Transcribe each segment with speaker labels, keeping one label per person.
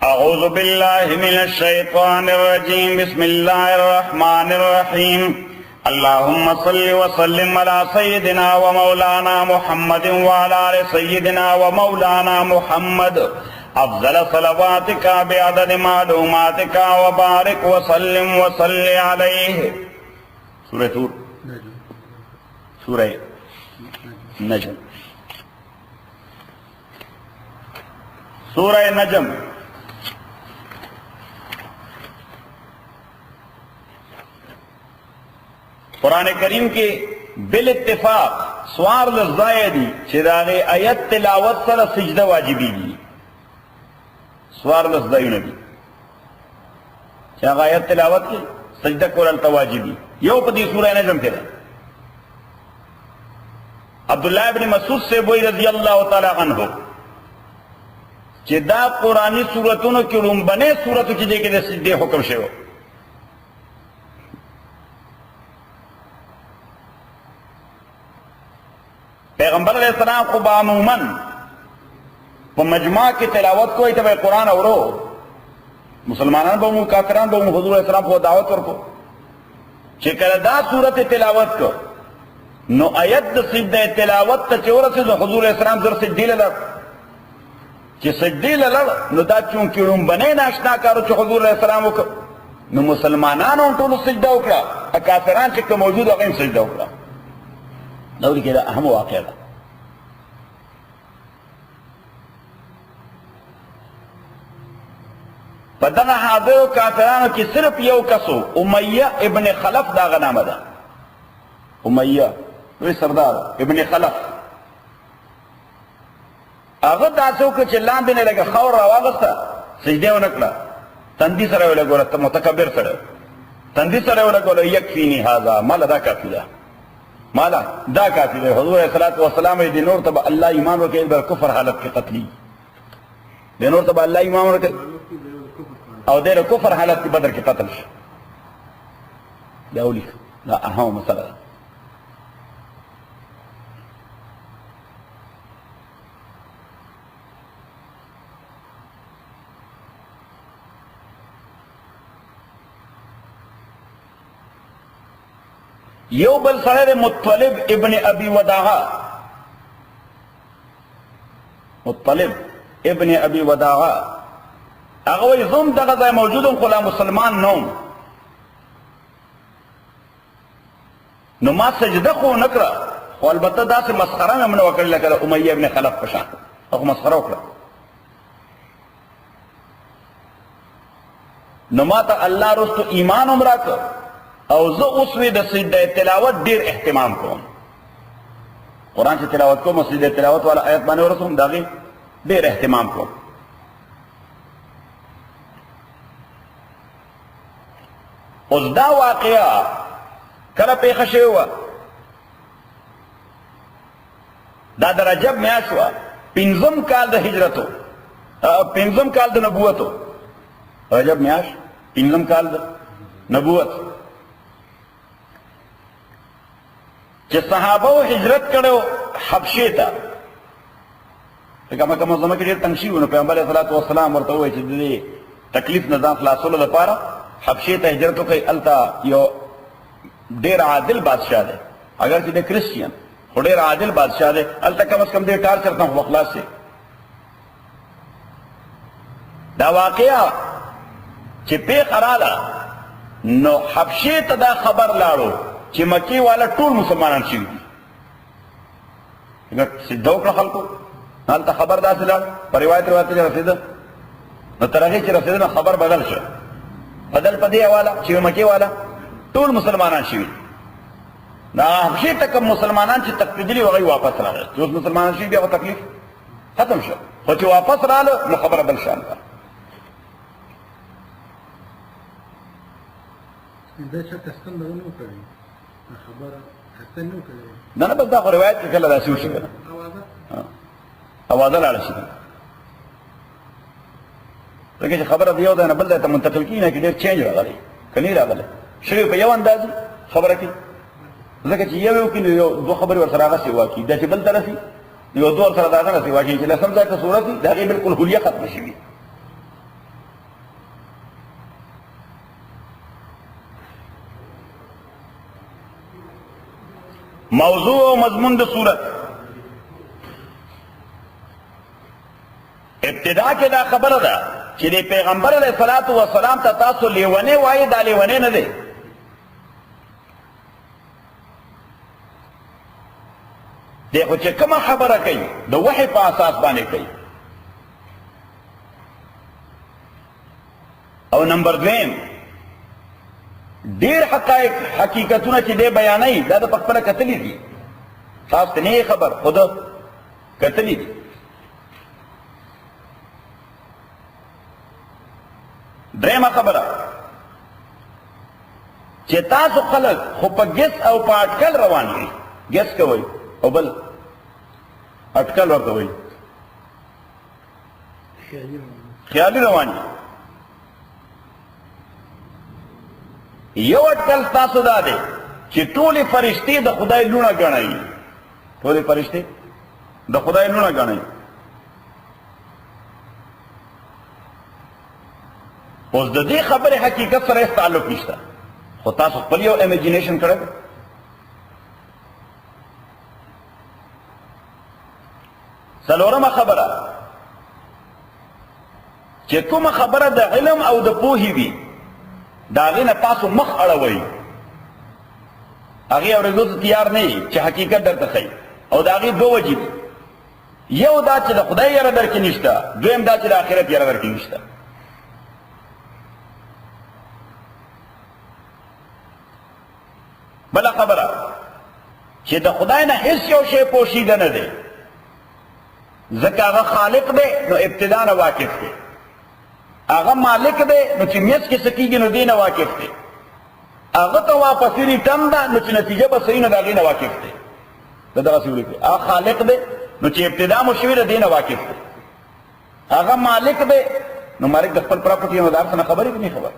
Speaker 1: أعوذ بالله من الشيطان الرجيم بسم الله الرحمن الرحيم اللهم صل وسلم على سيدنا ومولانا محمد وعلى آل سيدنا ومولانا محمد أفضل صلواتك بعدد معلوماتك وبارك وسلم وصل عليه. سورة طور، سورة نجم، سورة نجم. قرآن کریم کے بال اتفاق سوار لفظائے دی چراغ آیت تلاوت سر سجدہ واجبی دی. سوار لفظائے نبی چراغ آیت تلاوت کی سجدہ کولتا واجبی یو پدی سورہ نجم کے رہا. عبداللہ ابن مسعود سے بوئی رضی اللہ تعالی عنہ چی دا قرآنی سورتونو کی رنبنے سورتو چی دے کے دے سجدے حکم شو. پیغمبر علیہ السلام کو بعموماً پا مجمع کی تلاوت کو ایتا بے قرآن اورو مسلمانان با کافران با حضور علیہ السلام کو دعوت ورکو چکر دا صورت تلاوت کو نو آیت دا سجدہ تلاوت تا چورا سے حضور علیہ السلام در سجدی لڑ چی سجدی لڑ نو دا چونکہ رنبنے ناشنا کارو چی حضور علیہ السلام وکر نو مسلمانان انتو سجدہ وکرا کافران چکر موجود وقیم سجدہ وکرا. دوری کے اہم واقعہ دا بدن حاضر و کافرانو کی صرف یو کسو امیہ ابن خلف دا غنام دا. امیہ وی سردار ابن خلف اغد آسو که چلان دینے لگا خور رواغستا سجدے و نکلا تندی سرے لگو رہتا متکبر سرے تندی سرے لگو لگو یکفینی حاضا مالا دا کافی دا مالا دا کافی دے. حضور صلی والسلام دی نور تبا اللہ ایمان وکیل بر کفر حالت کی قتلی دے نور تبا اللہ ایمان وکیل او دے کفر حالت کی بدر کی قتل شا. دا اولی دا اہم مسئلہ دا. یو بل سرے مطلب ابن ابی وداغا. مطلب ابن ابی وداغا اگوی زم دغزای موجودن خلا مسلمان نوم نو ما سجدہ خو نکرا و البتہ دا سے مسخرہ میں منو وکر لکر امیہ ابن خلف پشان اگو مسخرہ وکرا نو ما تا اللہ رستو ایمان عمرہ کر او زه اوس وی د سجده تلاوت ډیر اهتمام کوم. قرآن چې تلاوت کوم سجده تلاوت والا آیت باندې ورسوم داغي ډیر اهتمام کوم. اوس دا واقعا کله پیښه شوې وه دا د رجب میاشت وه 5م کال د هجرتو 5م کال د نبوتو. رجب میاشت 5م کال د نبوت کہ صحابہ ہجرت کرو حبشے تا مکہ معظمہ کے دیر تنگشی ہوئی پیغمبر علیہ السلام ورطا ہوئے چھے دے تکلیف نظام خلاص اللہ پارا حبشے تا ہجرتو کئی التا یو دیر عادل بادشاہ دے اگر چھے دے کرسچین خو دیر عادل بادشاہ دے التا کم از کم دیر ٹار چرتا ہوں اخلاص سے. دا واقعہ چھے پی قرالا نو حبشے تا دا خبر لارو چی مکی والا ټول مسلمانان شوی دی. سجدہ وکړه خلکو هلته خبر داسې لاړ په روایت چې رسېده نو تر هغې چې رسېده نو خبر بدل شو بدل په دې حواله چې مکې والا ټول مسلمانان شوي دا حبشې ته کوم مسلمانان چې تقلیدلي وو هغوی واپس راغل چې اوس مسلمانان شوي بیا خو تکلیف ختم شو خو چې واپس راغله نو خبره بل شان ده.
Speaker 2: دا چاته ستن نه وکړي خبره حسن نو کوي
Speaker 1: نه نه بس دا خو روایت کې کله داسې وشي کنه اوازه لاړه شي ځکه چې خبره دی یو ځای نه بل ځای ته منتقل کېږي نه کې ډېر چینج راغلی که نه راغلی شوی په یو انداز خبره کې ځکه چې یو یو کې یو دوه خبرې ورسره هغسې واقعي دا چې بل ته رسي یو دور سره دا څنګه واقعي چې لسم ځای ته صورت دي د هغې بالکل حلیه ختمه شوي. موضوع او مضمون د صورت ابتدا کې دا خبره ده چې د پیغمبر علیه الصلاة والسلام ته تاسو لیونی وایي، دا لیونی نه دی. دی خو چې کومه خبره کوي د وحی په اساس باندې کوي. او نمبر دویم ډیر حقایق حقیقتونه چې دی بیانوي دا د پخپله کتلي دي، تاسو ته نه خبر، خو د کتلي دي. درېمه خبره چې تاسو خلک خو په ګس او په اټکل روان دي، ګس کوئ او بل اټکل ورته وایي، خیالي روان دي. یو اټکل تاسو دا دی چې ټولې فرشتې د خدای لوڼه ګڼئ، ټولې فرشتې د خدای لوڼه ګڼئ. اوس د دې خبرې حقیقت سره هیڅ تعلق نشته، خو تاسو خپل یو امیجینیشن کړی. څلورمه خبره چې کومه خبره د علم او د پوهې وي د هغې نه تاسو مخ اړوئ، هغې اورېدو ته تیار نه یي چې حقیقت درته ښیي. او د هغې دوه وجې دي، یو دا چې د خدای یره در کې نشته، دویم دا چې د آخرت یره در کې نشته. بله خبره چې د خدای نه هیڅ یو شی پوشیده نه دی، ځکه هغه خالق دی نو ابتدا نه واقف دی، هغه مالک دی نو چې میز کې څه کېږي نو دې نه واقف دی، هغه ته واپسې ریټرن ده نو چې نتیجه به صحیح نه د هغې نه واقف دی. د دغسې ولیکئ هغه خالق دی نو چې ابتدا مو شوې ده دې نه واقف دی، هغه مالک دی نو مالک د خپل پراپرټي او مدار څخه خبرې نه خبر،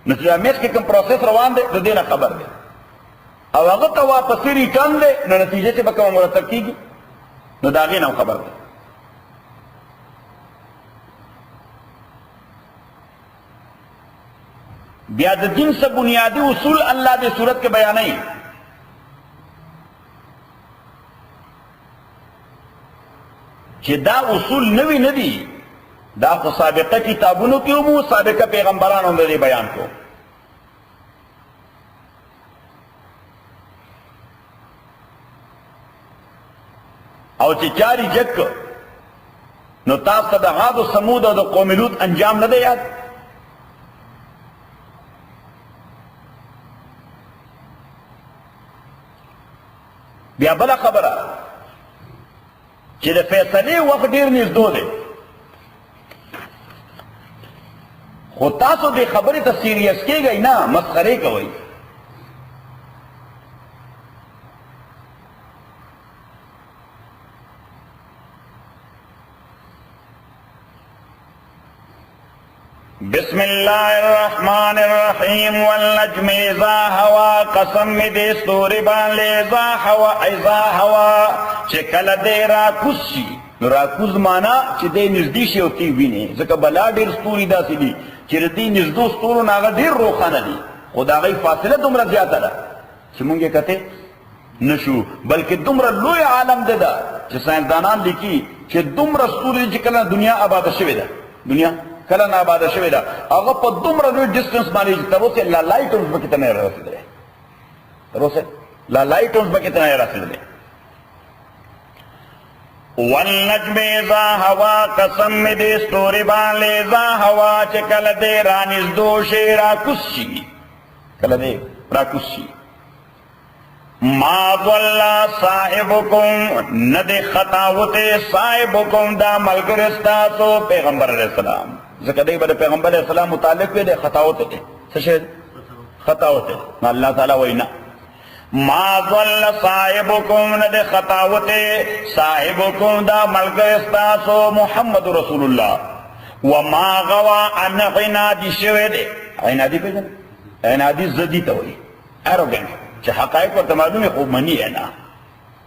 Speaker 1: نو چې میز کې کوم پروسس روان دی د دې نه خبر دی، او هغه ته واپسې ریټرن دی نو نتیجه چې به کومه مرتب کېږي نو د هغې نه خبر دی. بیا د دین سے بنیادی اصول اللہ دے صورت کے بیانائی. چې دا اصول نوی ندی، دا خو سابقه کتابونو کې ومو، سابقه پیغمبرانو دې بیان کو. او چې چاری جک نو تاسو د عاد او ثمود او د قوم لوط انجام نه دی یاد. بیا بله خبره چې د فیصلې وخت ډېر نږدې دی، خو تاسو دې خبرې ته سیریس کېږئ نه، مسخرې کوئ. بسم الله الرحمن الرحیم والنجم اذا هوا، قسم می دې ستوري باندې اذا هوا، اذا هوا چې کله دې راکوز شي. نو راکوز معنا چې دې نږدې شي او تی ویني، ځکه بلا ډېر ستوري داسې دي چې د دې نږدې ستورو نه هغه ډېر روښانه دي، خو د هغې فاصله دومره زیاته ده چې مونږ یې کتې نشو. بلکې دومره لوی عالم ده ده چې ساینسدانان لیکي چې دومره ستوري چې کله دنیا آباده شوې ده، دنیا کله نه آباده شوې ده، هغه په دومره لوی ډسټنس باندې چې تر اوسه لا لایټ اونز پکې ته نه رسېدلی، تر اوسه لا لایټ اونز پکې ته نه رسېدلی. والنجم اذا هوا، قسم می دې ستوري باندې اذا هوا چې کله دې رانږدې شي راکوز شي، کله دې راکوز شي. ما ضل صاحبکم، نه دې خطاوته صاحبکم دا ملګری ستاسو پیغمبر علیه السلام، ځکه دی به د پیغمبر علیه السلام متعلق وی دی خطاوته دی. څه شی خطاوته؟ نو الله تعالی وایي نه، ما ضل صاحبکم، نه دې خطاوته صاحبکم دا ملګری ستاسو محمد رسول الله. وما غوا، ان عنادي شوی دی. عنادي پېژنئ؟ عنادي ضدي ته وایي، اروګنټ، چې حقایق ورته معلومې خو مني یې نه.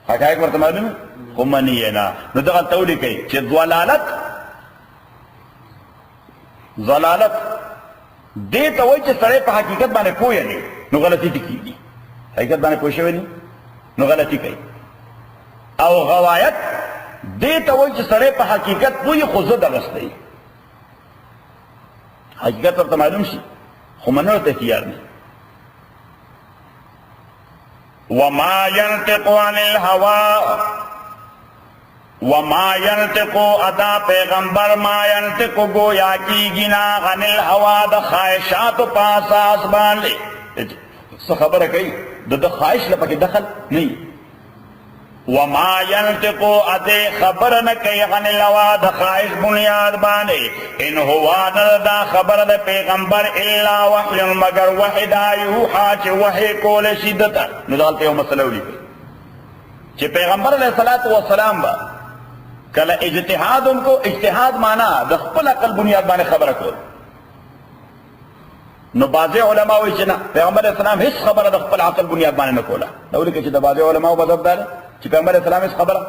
Speaker 1: حقایق ورته معلوم خو منی یې نه. نو دغه ته ولیکئ چې ضلالت دې ته وایي چې سړی په حقیقت باندې پوه نه نو غلطي دې کېږي. حقیقت باندې پوه شوی نه نو غلطي کوي. او غوایت دې ته وایي چې سړی په حقیقت پوه خو زه دغس دی. حقیقت ورته معلوم شي خو منلو ته تیار نه. وما ينطق عن الهوى وما ينطق ادا پیغمبر ما ينطق گویا کی گنا عن الهوى د خواہشات پاساس باندې څه خبره کوي د خواہش لپاره دخل نه. وما ينطق ادا خبر نه کوي عن الهوى د خواہش بنیاد باندې ان هو دا خبر د پیغمبر الا وحی مگر وحدا یوحى چې وحی کول شدت. نو دلته یو مسله ولیکي چې پیغمبر علیه الصلاۃ والسلام با کله اجتهاد کو اجتهاد معنا د خپل عقل بنیاد باندې خبره کول. نو بعض علما وایي چې نه پیغمبر اسلام هیڅ خبره د خپل عقل بنیاد باندې نه کوله. دا ولیکي چې د بعض علما په مذهب ده چې پیغمبر اسلام هیڅ خبره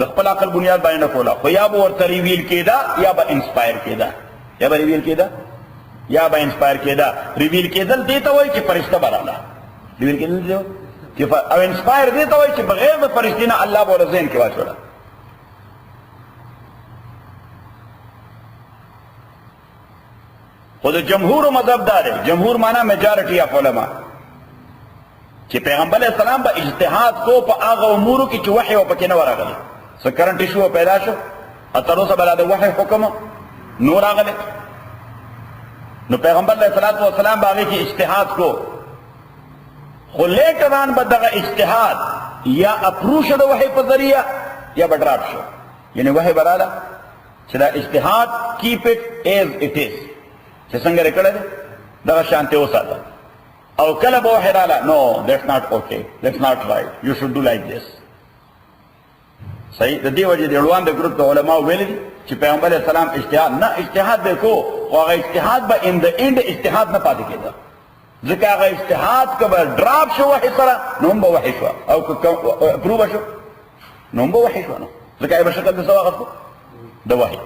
Speaker 1: د خپل عقل بنیاد باندې نه کوله. خو یا به ورته ریویل کېده یا به انسپایر کېده. یا به ریویل کېده یا به انسپایر کېده. ریویل کېدل دې ته وایي چې فرشته به راغله. ریویل کېدل دې او انسپایر دې ته وایي چې بغیر د فرشتې نه الله به ورته ذهن کې واچوله. خود جمهور مذہب دار ہے. جمهور مانا میجارٹی آف علماء چې پیغمبر علیہ السلام با اجتهاد کو په هغه امورو کې چې وحی پکې نه ورغلی. څه کرنٹ ایشو پیدا شو اتر اوسه بل د وحی حکم نور راغلی. نو پیغمبر علیہ الصلوۃ والسلام باغی کې اجتهاد کو خو لیکن به دغه اجتهاد یا اپروش د وحی په ذریعہ یا بدراپ شو. یعنی وحی براله چې دا اجتهاد کیپ اٹ ایز اٹ از چې څنګه رکړه دا شانته وساته. او کله به وحی رااله نو دیٹس ناٹ اوکے دیٹس ناٹ رائٹ یو شوډ ډو لایک دیس. صحیح. د دې وجه د روان د ګروپ د علماء ویل دي چې پیغمبر اسلام اجتهاد نه اجتهاد وکړو او هغه اجتهاد به ان د اند اجتهاد نه پاتې کېده. ځکه هغه اجتهاد کبه ډراپ شو وحی سره نو هم به وحی شو او پروب شو نو هم به وحی شو. نو ځکه یې په شکل د څه واخذ د وحی.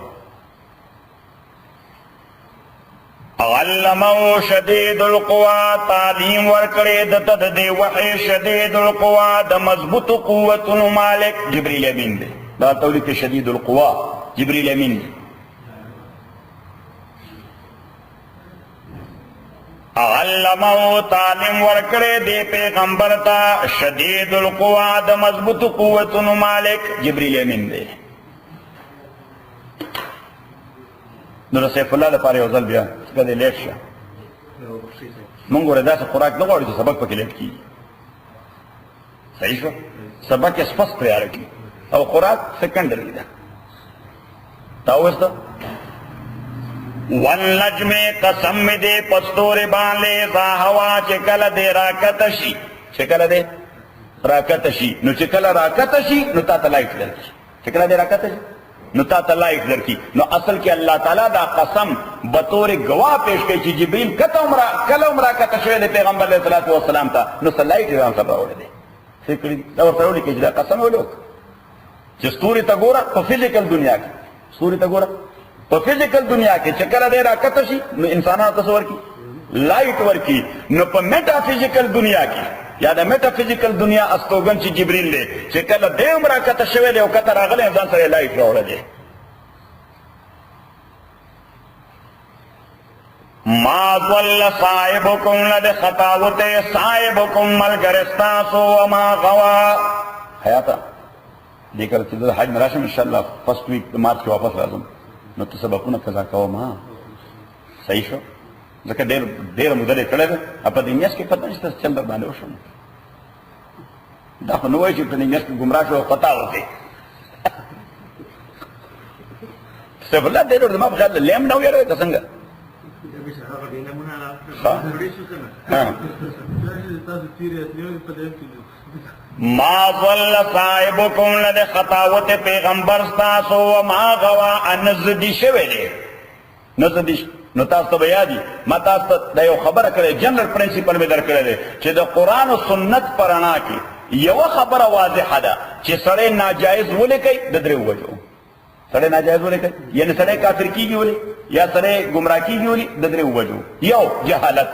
Speaker 1: علمه شدید القوا تعلیم ورکړې د دې وحی شدید القوا د مضبوط قوتونو مالک جبرئیل امین دی. دا تولیک شدید القوا جبرئیل امین دی. علمه تعلیم ورکړې دی پیغمبر ته شدید القوا د مضبوط قوتونو مالک جبرئیل امین دی. نو سیف الله لپاره یو ځل بیا کله لیټ شه مونږ ورته داسې خوراک نه غواړو چې سبق پکې لیټ کېږي. صحیح شو. سبق یې سپس تیار کړي او خوراک سیکنډري ده. تا وسته والنجم قسم دې پستورې باندې ذا هوا چې کله دې راکته شي چې کله دې راکته شي نو چې کله راکته شي نو تا ته لایټ درکړي. چې کله دې راکته شي نو تا ته لایټ درکړي. نو اصل کې الله تعالی دا قسم بطور گواه پیش کوي چې جبرئیل کله عمره کته شوی دی پیغمبر علیه الصلاۃ والسلام ته نو لایټ یې ځان سره راوړی دی. فکر دا ورته ولیکي چې دا قسم ولوک چې ستوري ته ګوره په فزیکل دنیا کې ستوري ته ګوره په فزیکل دنیا کې چې کله دې راکته شي نو انسانانو ته ورکی لایټ ورکی. نو په میټا فزیکل دنیا کې یا د میټا فزیکل دنیا استوګن چې جبرئیل دی چې کله دې عمره کته شوی دی او کته راغلی ځان سره لایټ راوړی دی. ما ضل صاحبکم لد خطاوت صاحبکم ملګرستاسو وما غوا. حیاتا دې کله چې د حج مراشم انشاءالله فرست ویک د مارچ کې واپس راځم نو ته سبقونه قضا کوم. ها صحیح شو. ځکه ډېره موده لري کړې ده په دې میاشت کې پته نشته چل باندې وشم. دا خو نو وایي چې په دې میاشت کې ګمراه شو او خطا وکړي. سیف الله دې ورته ما په خیال لیم نه ویره که څنګه ما ضل صاحبکم لد خطاوت پیغمبر ستاسو وما غوا انزدی شوی دی. نزدی نو تاسو ته بیا دي ما تاسو ته د یو خبره کړې جنرال پرنسپل مې درکړی دی چې د قرآن او سنت پرانا کې یو خبره واضحه ده چې سړی ناجایز ولې کوي د درې وجو سړی ناجایز ولې کوي یعنی سړی کافر کیږي ولې یا سړی گمراه کیږي ولې د درې وجو یو جهالت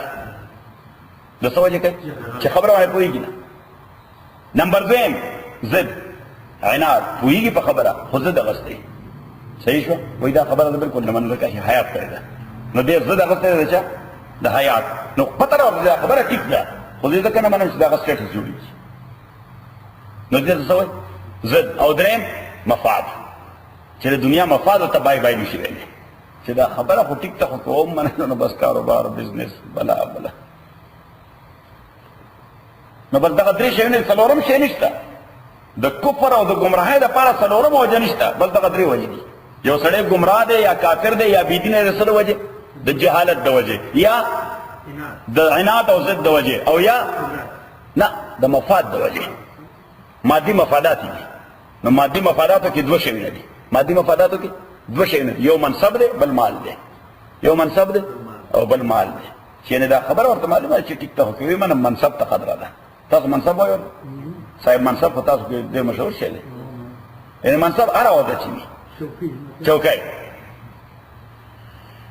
Speaker 1: د څه وجه کوي چې خبره باندې پوهیږي نه نمبر دویم ضد عناد پوهیږي په خبره خو ضد اغستی صحیح شو وایي دا خبره ده بالکل نه منل کېږي حیات کړی ده نو دې ضد اغستی ده چا د حیات نو پته راوړه دا خبره ټیک ده خو دې ځکه نه منم چې دغه سټیټس جوړېږي نو دې څه وایي ضد او دریم مفاد چې د دنیا مفاد او تباهي بای نشي ویلی چې دا خبره خو ټیک ته خو کوم منلو نو بس کاروبار بزنس بلا بلا نو بس دغه درې شیونه څلورم شی نشته د کفر او د ګمراهۍ دپاره څلورم وجه نشته بس دغه درې وجې دي یو سړی ګمراه دی یا کافر دی یا بېدینه دی د وجې د جهالت د وجې یا د عناد او ضد د وجې او یا نه د مفاد د وجې مادي مفادات دي نو مادي مفاداتو کې دوه شیونه دي مادي مفاداتو کې دوه شیونه یو منصب دی بل مال دی یو منصب دی او بل مال دی چې نه دا خبره ورته معلومه چې ټیک ته کوي من منصب ته خبره ده تاسو منصب وایو صاحب منصب په تاسو کې ډېر مشهور شی دی یعنی منصب هر وخت چي چوکۍ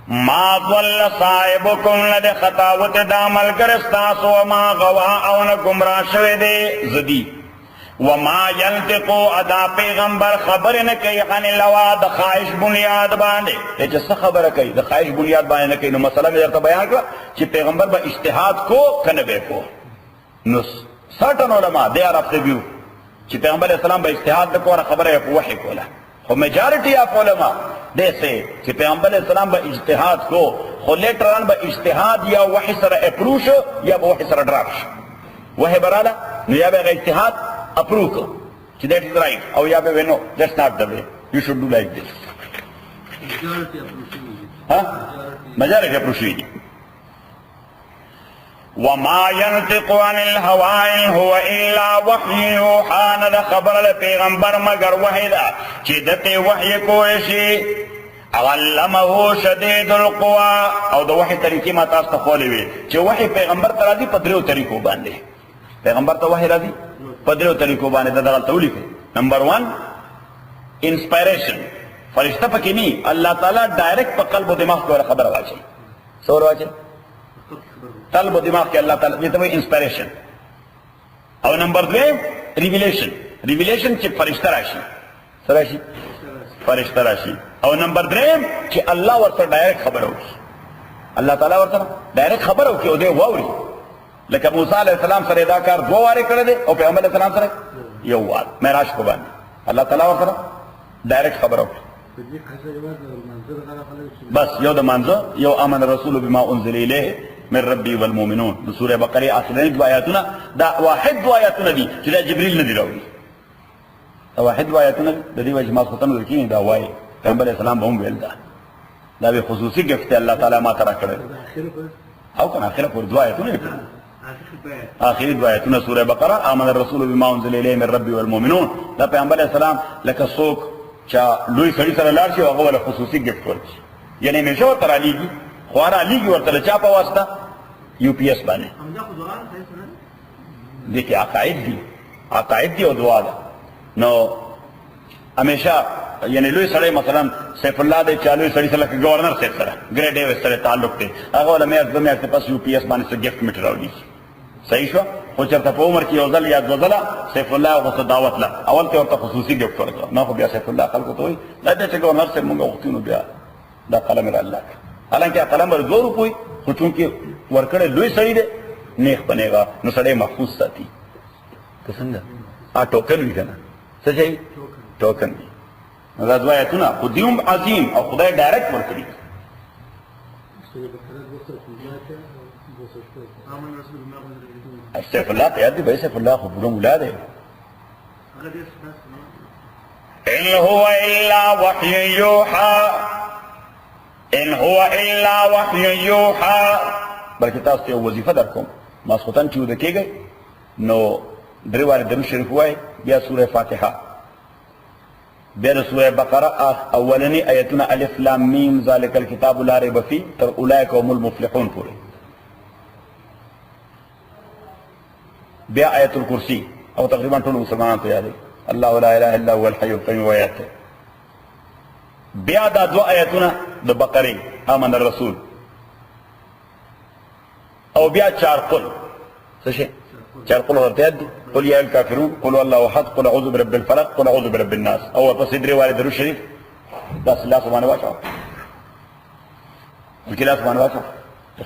Speaker 1: ما ضل صاحبكم لد خطاوت دا ملګر ستاسو وما غوا او نه ګمراه شوی دی زدي وما ينطقو ادا پیغمبر خبر نه کوي عن الهوا د خواهش بنیاد باندې چې څه خبره کوي د خواهش بنیاد باندې نه کوي نو مسله مې درته بیان کړه چې پیغمبر به اجتهاد کو کنه به کو نو certain علما they are of the view چې پیغمبر اسلام به اجتهاد وکړه خبره په وحی کوله خو میجارټي اف علما they say چې پیغمبر اسلام به اجتهاد کو خو لیټران به اجتهاد یا وحی سره اپروش یا به وحی سره ډراپ وحی براله نو یا به اجتهاد approve ko چې that is right او یا به no that's not the way you should do like this ها majority approve وما ينطق عن الهوى إن هو إلا وحي يوحى نه خبر له پیغمبر مگر وحی دا چې دته وحی کوی شي علمه شدید القوى او د وحی طریقې ما تاسو ته خولې وي چې وحی پیغمبر ته راځي په درو طریقو باندې پیغمبر ته وحی راځي په درو طریقو باندې دغه تولیک نمبر 1 انسپایریشن فرشتہ پکې نه الله تعالی ډایرکټ په قلب او دماغ کې خبر واچي سور واچي قلب و دماغ کې الله تعالی دې ته وایي انسپایریشن او نمبر 2 ریویلیشن ریویلیشن چې فرشتہ راشي سره شي فرشتہ راشي او نمبر 3 چې الله ورته ډایرکټ خبر وکړي الله تعالی ورته ډایرکټ خبر وکړي او دې واوري لکه موسی علیہ السلام سره دا کار دوه واره کړی دی او پیغمبر علیہ السلام سره یو وار معراج کو باندې الله تعالی ورته ډایرکټ خبر وکړي بس یو د منځ یو امن الرسول بما انزل الیه من ربي والمؤمنون د سوره بقره اخرنی دو آیاتونه دا واحد دو آیاتونه دي چې دا جبريل نه دی راوړي دا واحد دو آیاتونه د دې وجه ما ختم ورکړي دا وایي پیغمبر اسلام هم ویل دا به خصوصي گفت الله تعالی ما ترا کړل او کنه اخره پر دو آیاتونه آخری دو آیاتونه سوره بقره آمن الرسول بما انزل الیه من ربي والمؤمنون دا پیغمبر اسلام لکه څوک چا لوی سړي سره لاړ شي او هغه له خصوصي گفت ورکړي یعنی همیشه ورته رالیږي خوارا لیږي ورته چا په واسطه یو پی ایس باندې دې کې عقاید دي او دعا ده نو همیشه یعنی لوی سړی مثلا سیف الله دې چالو سړی سره گورنر صاحب سره ګریډ ډیویس سره تعلق دی هغه له مې د مې پاس یو پی ایس باندې څه گیفت میټر راوړي صحیح شو خو چېرته په عمر کې یو ځل یا دوه ځله سیف الله هغه دعوت لا اول ته ورته خصوصي گیفت ورکړه نو خو بیا سیف الله خلکو ته وایي دا چې گورنر صاحب موږ وختونو بیا دا قلم را الله حالانکه قلم ور 2 روپۍ خو چونکې ورکړې لوی سړی دی نیک بنېږي نو سړی محفوظ ساتي که څنګه ټوکن وي که نه څه شی ټوکن وي نو دا دوه آیتونه خو دي هم عظیم او خدای ډایرکټ ورکړي سیف الله ته یاد دی بھائی سیف الله خو بوډا مولا دی ان هو الا وحی یوحى ان هو الا وحی یوحى بلکې تاسو ته وظیفه درکوم ماسختن چې ود کېږي نو درې واره درو شریف وای بیا سوره فاتحه بیا سوره بقره اولنی آیتونه الف لام میم ذالک الکتاب لا ریب فیه تر اولئک هم المفلحون پورې بیا آیت الکرسی او تقریبا ټول مسلمانانو ته یادې الله لا اله الا هو الحي القيوم آیات. بیا دا دو آیتونه د بقره آمن الرسول او بیا چار قل څه شي چار قل ورته یاد دي قل یا الکافرون قل الله احد قل اعوذ برب الفلق قل اعوذ برب الناس او پس درې واره درود شریف بس الله سبحانه واچو الکلا سبحانه واچو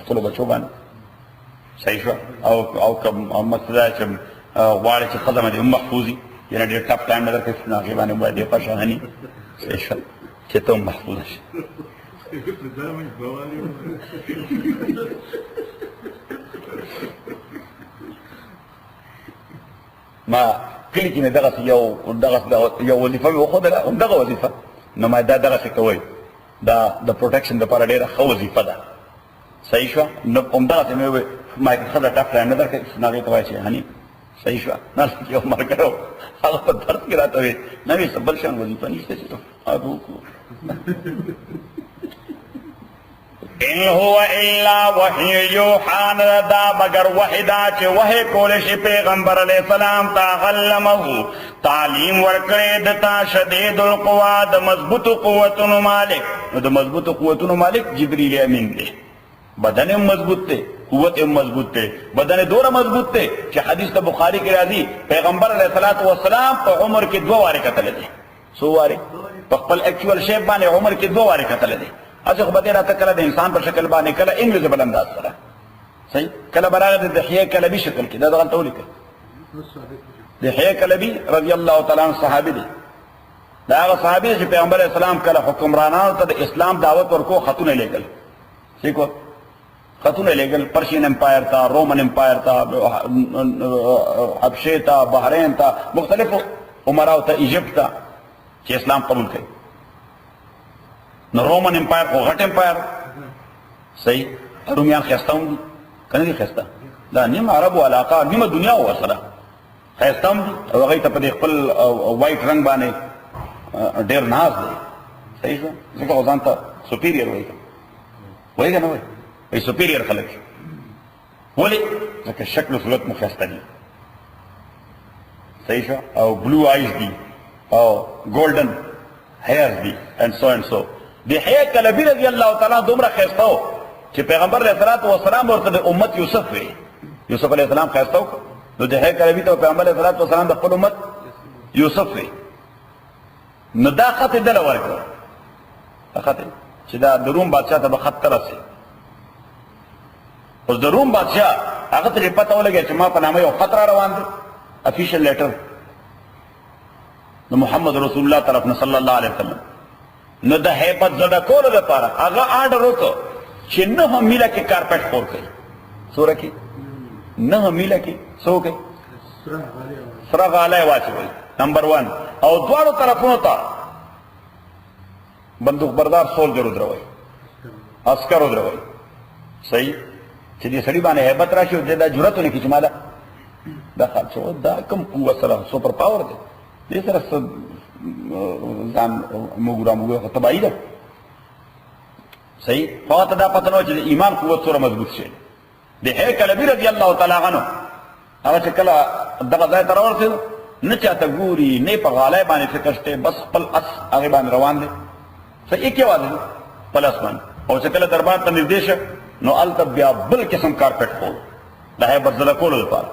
Speaker 1: خپل بچو باندې صحیح شو او کوم مسله چې غواړي چې خدمه دې محفوظي یعنی ډېر ټاپ ټایم نه درکې نه غي باندې باندې پښهني صحیح شو چې ته محفوظ شې. ما کلی کې دغه یو وظیفه مې وښودله همدغه وظیفه نو ما دا دغسې کوئ دا د پروټکشن دپاره ډېره ښه وظیفه ده صحیح شوه نو همدغسې مې وویل ما ښه ده ټاپ ټایم نه درکوي نو هغې ته وایي چې هني صحیح شوه نه یو ملګری و هغه په درس کې راته ویل نه ویل څه بل شان وظیفه نشته چې هغه وکړو. ان هو الا وحی یوحى دا مگر وحی دا چې وحی کول شي پیغمبر علیہ السلام تا علمه تعلیم ورکړی دتا شدید القوا د مضبوط قوتونو مالک نو د مضبوط قوتونو مالک جبرئیل امین دی بدن مضبوط دی قوت مضبوط دی بدن دوره مضبوط دی چې حدیث د بخاری کې راځي پیغمبر علیہ الصلوۃ والسلام په عمر کې 2 واره کتل دي سو واره په خپل اکچوال شیپ باندې عمر کې 2 واره کتل دي اځه خو به راته کله د انسان په شکل باندې کله انګلیز بل انداز سره صحیح کله براغه د دحیه کلبی شکل کې دا دغه ټول کې دحیه کلبی رضی الله تعالی عنہ صحابي دی دا هغه صحابي چې پیغمبر اسلام کله حکمرانانو ته د اسلام دعوت ورکو خطونه لګل ٹھیک ہو خطونه لګل پرشین امپایر تا رومن امپایر تا حبشه تا بحرین تا مختلفو عمراو تا ایجپت تا چې اسلام قبول کړي نو رومن امپایر خو غټ امپایر صحیح رومیان خسته هم دي کنه دي خسته دا نیم عربو علاقه نیمه دنیا ورسره خسته هم دي او هغوی ته په دې خپل وایټ رنګ باندې ډېر ناز دی صحیح شو ځکه خو ځان ته سپیریر وایي وایي که نه وایي وایي سپیریر خلک ولې ځکه شکل و صورت مو ښایسته دي صحیح شو او بلو آیز دي او ګولډن هیرز دي and so دحیه کلبی رضی الله تعالی دومره ښایسته و چې پیغمبر علیه الصلوۃ والسلام ورته د امت یوسف وی یوسف علیه السلام ښایسته و نو دحیه کلبی ته پیغمبر علیه الصلوۃ والسلام د خپل امت یوسف وی نو دا خط دله ورکړه خط چې دا د روم بادشاه ته به خط ته رسي اوس د روم بادشاه هغه ته پته ولګېده چې ما په نامه یو خط را روان دی افیشل لیټر د محمد رسول الله طرف نه صلی الله علیه وسلم نو د هیبت زده کولو لپاره هغه آرډر وکړ چې 9 میله کې کارپټ خور کړي سوره کې 9 میله کې څو کوي سره غالی واچوي نمبر 1 او دواړو طرفونو ته بندوق بردار سولجر ودروي عسکر ودروي صحیح چې دې سړي باندې هیبت راشي او دا جرأت ونه کړي چې مالا دا خاصو دا کوم قوت سره سوپر پاور دی دې سره ځان موږ تباہی ده صحیح فقط دا پته نو چې ایمان قوت سره مضبوط شي د کلبی رضی الله تعالی عنہ هغه چې کله دغه ځای ته راورسېد نه چاته ګوري نه په غالی باندې فکر شته بس خپل اس هغې باندې روان دی صحیح کې واضح خپل اس باندې او چې کله دربار ته نږدې شه نو هلته بیا بل قسم کارپټ خور د هیبت زده کولو لپاره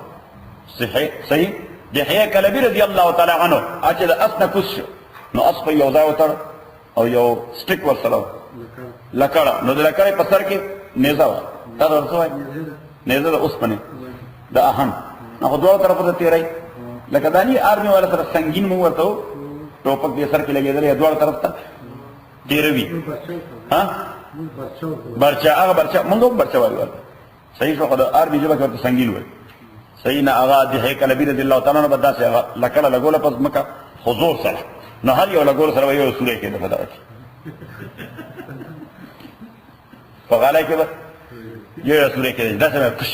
Speaker 1: صحیح دحیه کلبی رضی الله تعالی عنہ چې د اس نه کوز شو نو اس په یو ځای وتړ او یو سټیک ورسره لکړه نو د لکړې په سر کې نیزه وه دا ورته وایي نیزه د اوسپنې د اهن نو دواړو طرفو ته تېری لکه دا نه آرمي والا سره سنګین مو ورته و ټوپک دې سر کې لګېدلی دواړو طرف ته تېروي برچه هغه برچه مونږ هم برچه وایو ورته صحیح شو خو د آرمي ژبه کې ورته سنګین وایي صحیح نه هغه دحیه کلبی رضی الله تعالی عنہ به داسې هغه لکړه لګوله په ځمکه حضور سره نو هر یو لګول سره به یو سوری کېده په دغه کې په غالی کې به یو سوری کېده داسې به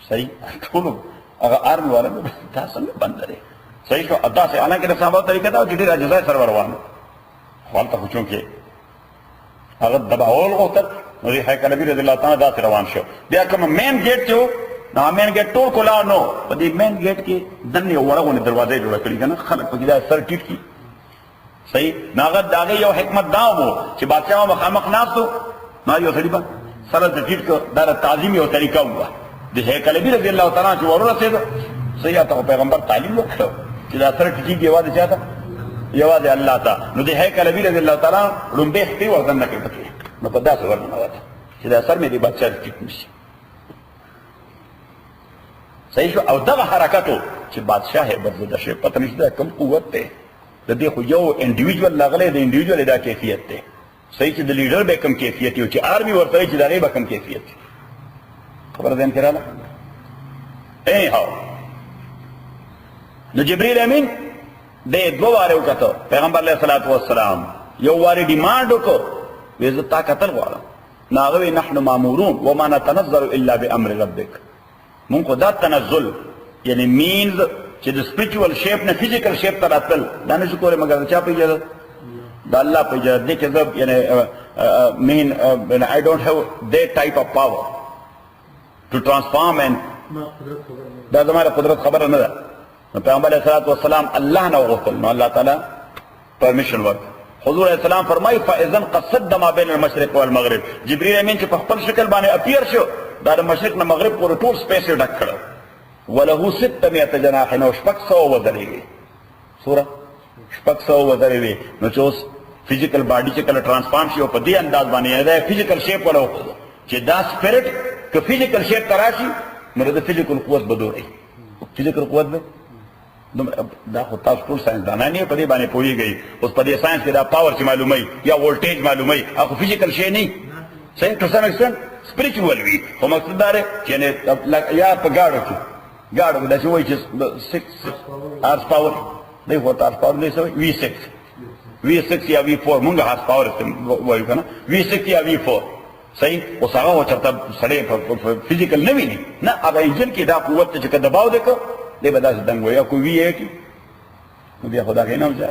Speaker 1: صحیح ټولو هغه آرمي والا دا څنګه بنده دی صحیح شو داسې حالانکې د صحابه طریقه دا چې ډېر عجزای سره روان خو هلته خو چونکې هغه دباول غوښتل نو دحیه کلبی رضی الله تعالی داسې روان شو بیا کوم مین ګیټ چې و نا مین گیٹ ټول کلا نو په دې مین گیټ کې دنه ورغونه دروازه جوړه کړی کنه خلک په دا سر ټیټ کی صحیح ناغت داغه یو حکمت دا وو چې بادشاہ مخامخ ناسو ما یو سړي با سره د ټیټ کو دا تعظیم یو طریقه وو د هیکل بی رضی الله تعالی چې ورسېد صحیح ته پیغمبر تعلیم وکړو چې دا سره ټیټ دی یوازې چاته یوازې الله ته نو د هیکل بی رضی الله تعالی لومبه خپل ورته نه کړی نو په داسې ورنه وته چې دا سر مې دی بادشاہ ټیټ نشي صحیح شو او دغه حرکتو چې بادشاہ بدل شي پته نشته کوم قوت ته د دې خو یو انډیویډوال لاغله د انډیویډوال دا کیفیت ته صحیح چې د لیډر به کم کیفیت یو چې آرمي ورته چې دغه به کم کیفیت خبر ده انکراله ای هاو نو جبرئیل امین د دوه واره وکړه پیغمبر علیه الصلاۃ والسلام یو واره ډیماند وکړ وې زه تا قتل غواړم ناغوی نحن مامورون وما نتنزل الا بامر ربک مونږ خو دا تنزل یعنی مینز چې د سپریچوال شیپ نه فزیکل شیپ ته راتل دا نشو کولی مګر چا په اجازه د الله په اجازه دی چې زه یعنی مین آی ډونټ هیو دیٹ ټایپ اف پاور ټو ټرانسفارم اینڈ دا زما د قدرت خبره نه ده نو پیغمبر علیه الصلاۃ والسلام الله نه وغوښتل نو الله تعالی پرمیشن ورکړ حضور علیہ السلام فرمای فاذا قد صد ما بین المشرق والمغرب جبرئیل امین چې په خپل شکل باندې اپیر شو دا د مشرق نه مغرب پورې ټول سپیس یې ډک کړو وله 600 جناح نو شپږ سوه وزرې سوره شپږ سوه وزرې نو چې اوس فزیکل باډي چې کله ټرانسفارم شي په دې انداز باندې دا فزیکل شیپ ولا چې دا سپیرټ که فزیکل شیپ تراشي نو د فزیکل قوت بدوري فزیکل قوت به دا خو تاسو ټول ساينس دانان یې په دې باندې پوهیږئ اوس په دې ساينس کې دا پاور چې معلومي یا وولټیج معلومي هغه فزیکل شی نه صحیح ټو سم ایکسټنټ سپریچوال وي خو مقصد دا دی چې یا په ګاډو کې ګاډو دا چې وایي چې 6 هارس پاور دی ورته هارس پاور دی سوی V6 یا V4 مونږ هارس پاور وایو کنه V6 یا V4 صحیح اوس هغه چرته سړی فزیکل نه ویني نه هغه انجن کې دا قوت چې کله دباو وکړو دی به داسې دنګ وایي کو V8 نو بیا خو دا کې نه وځي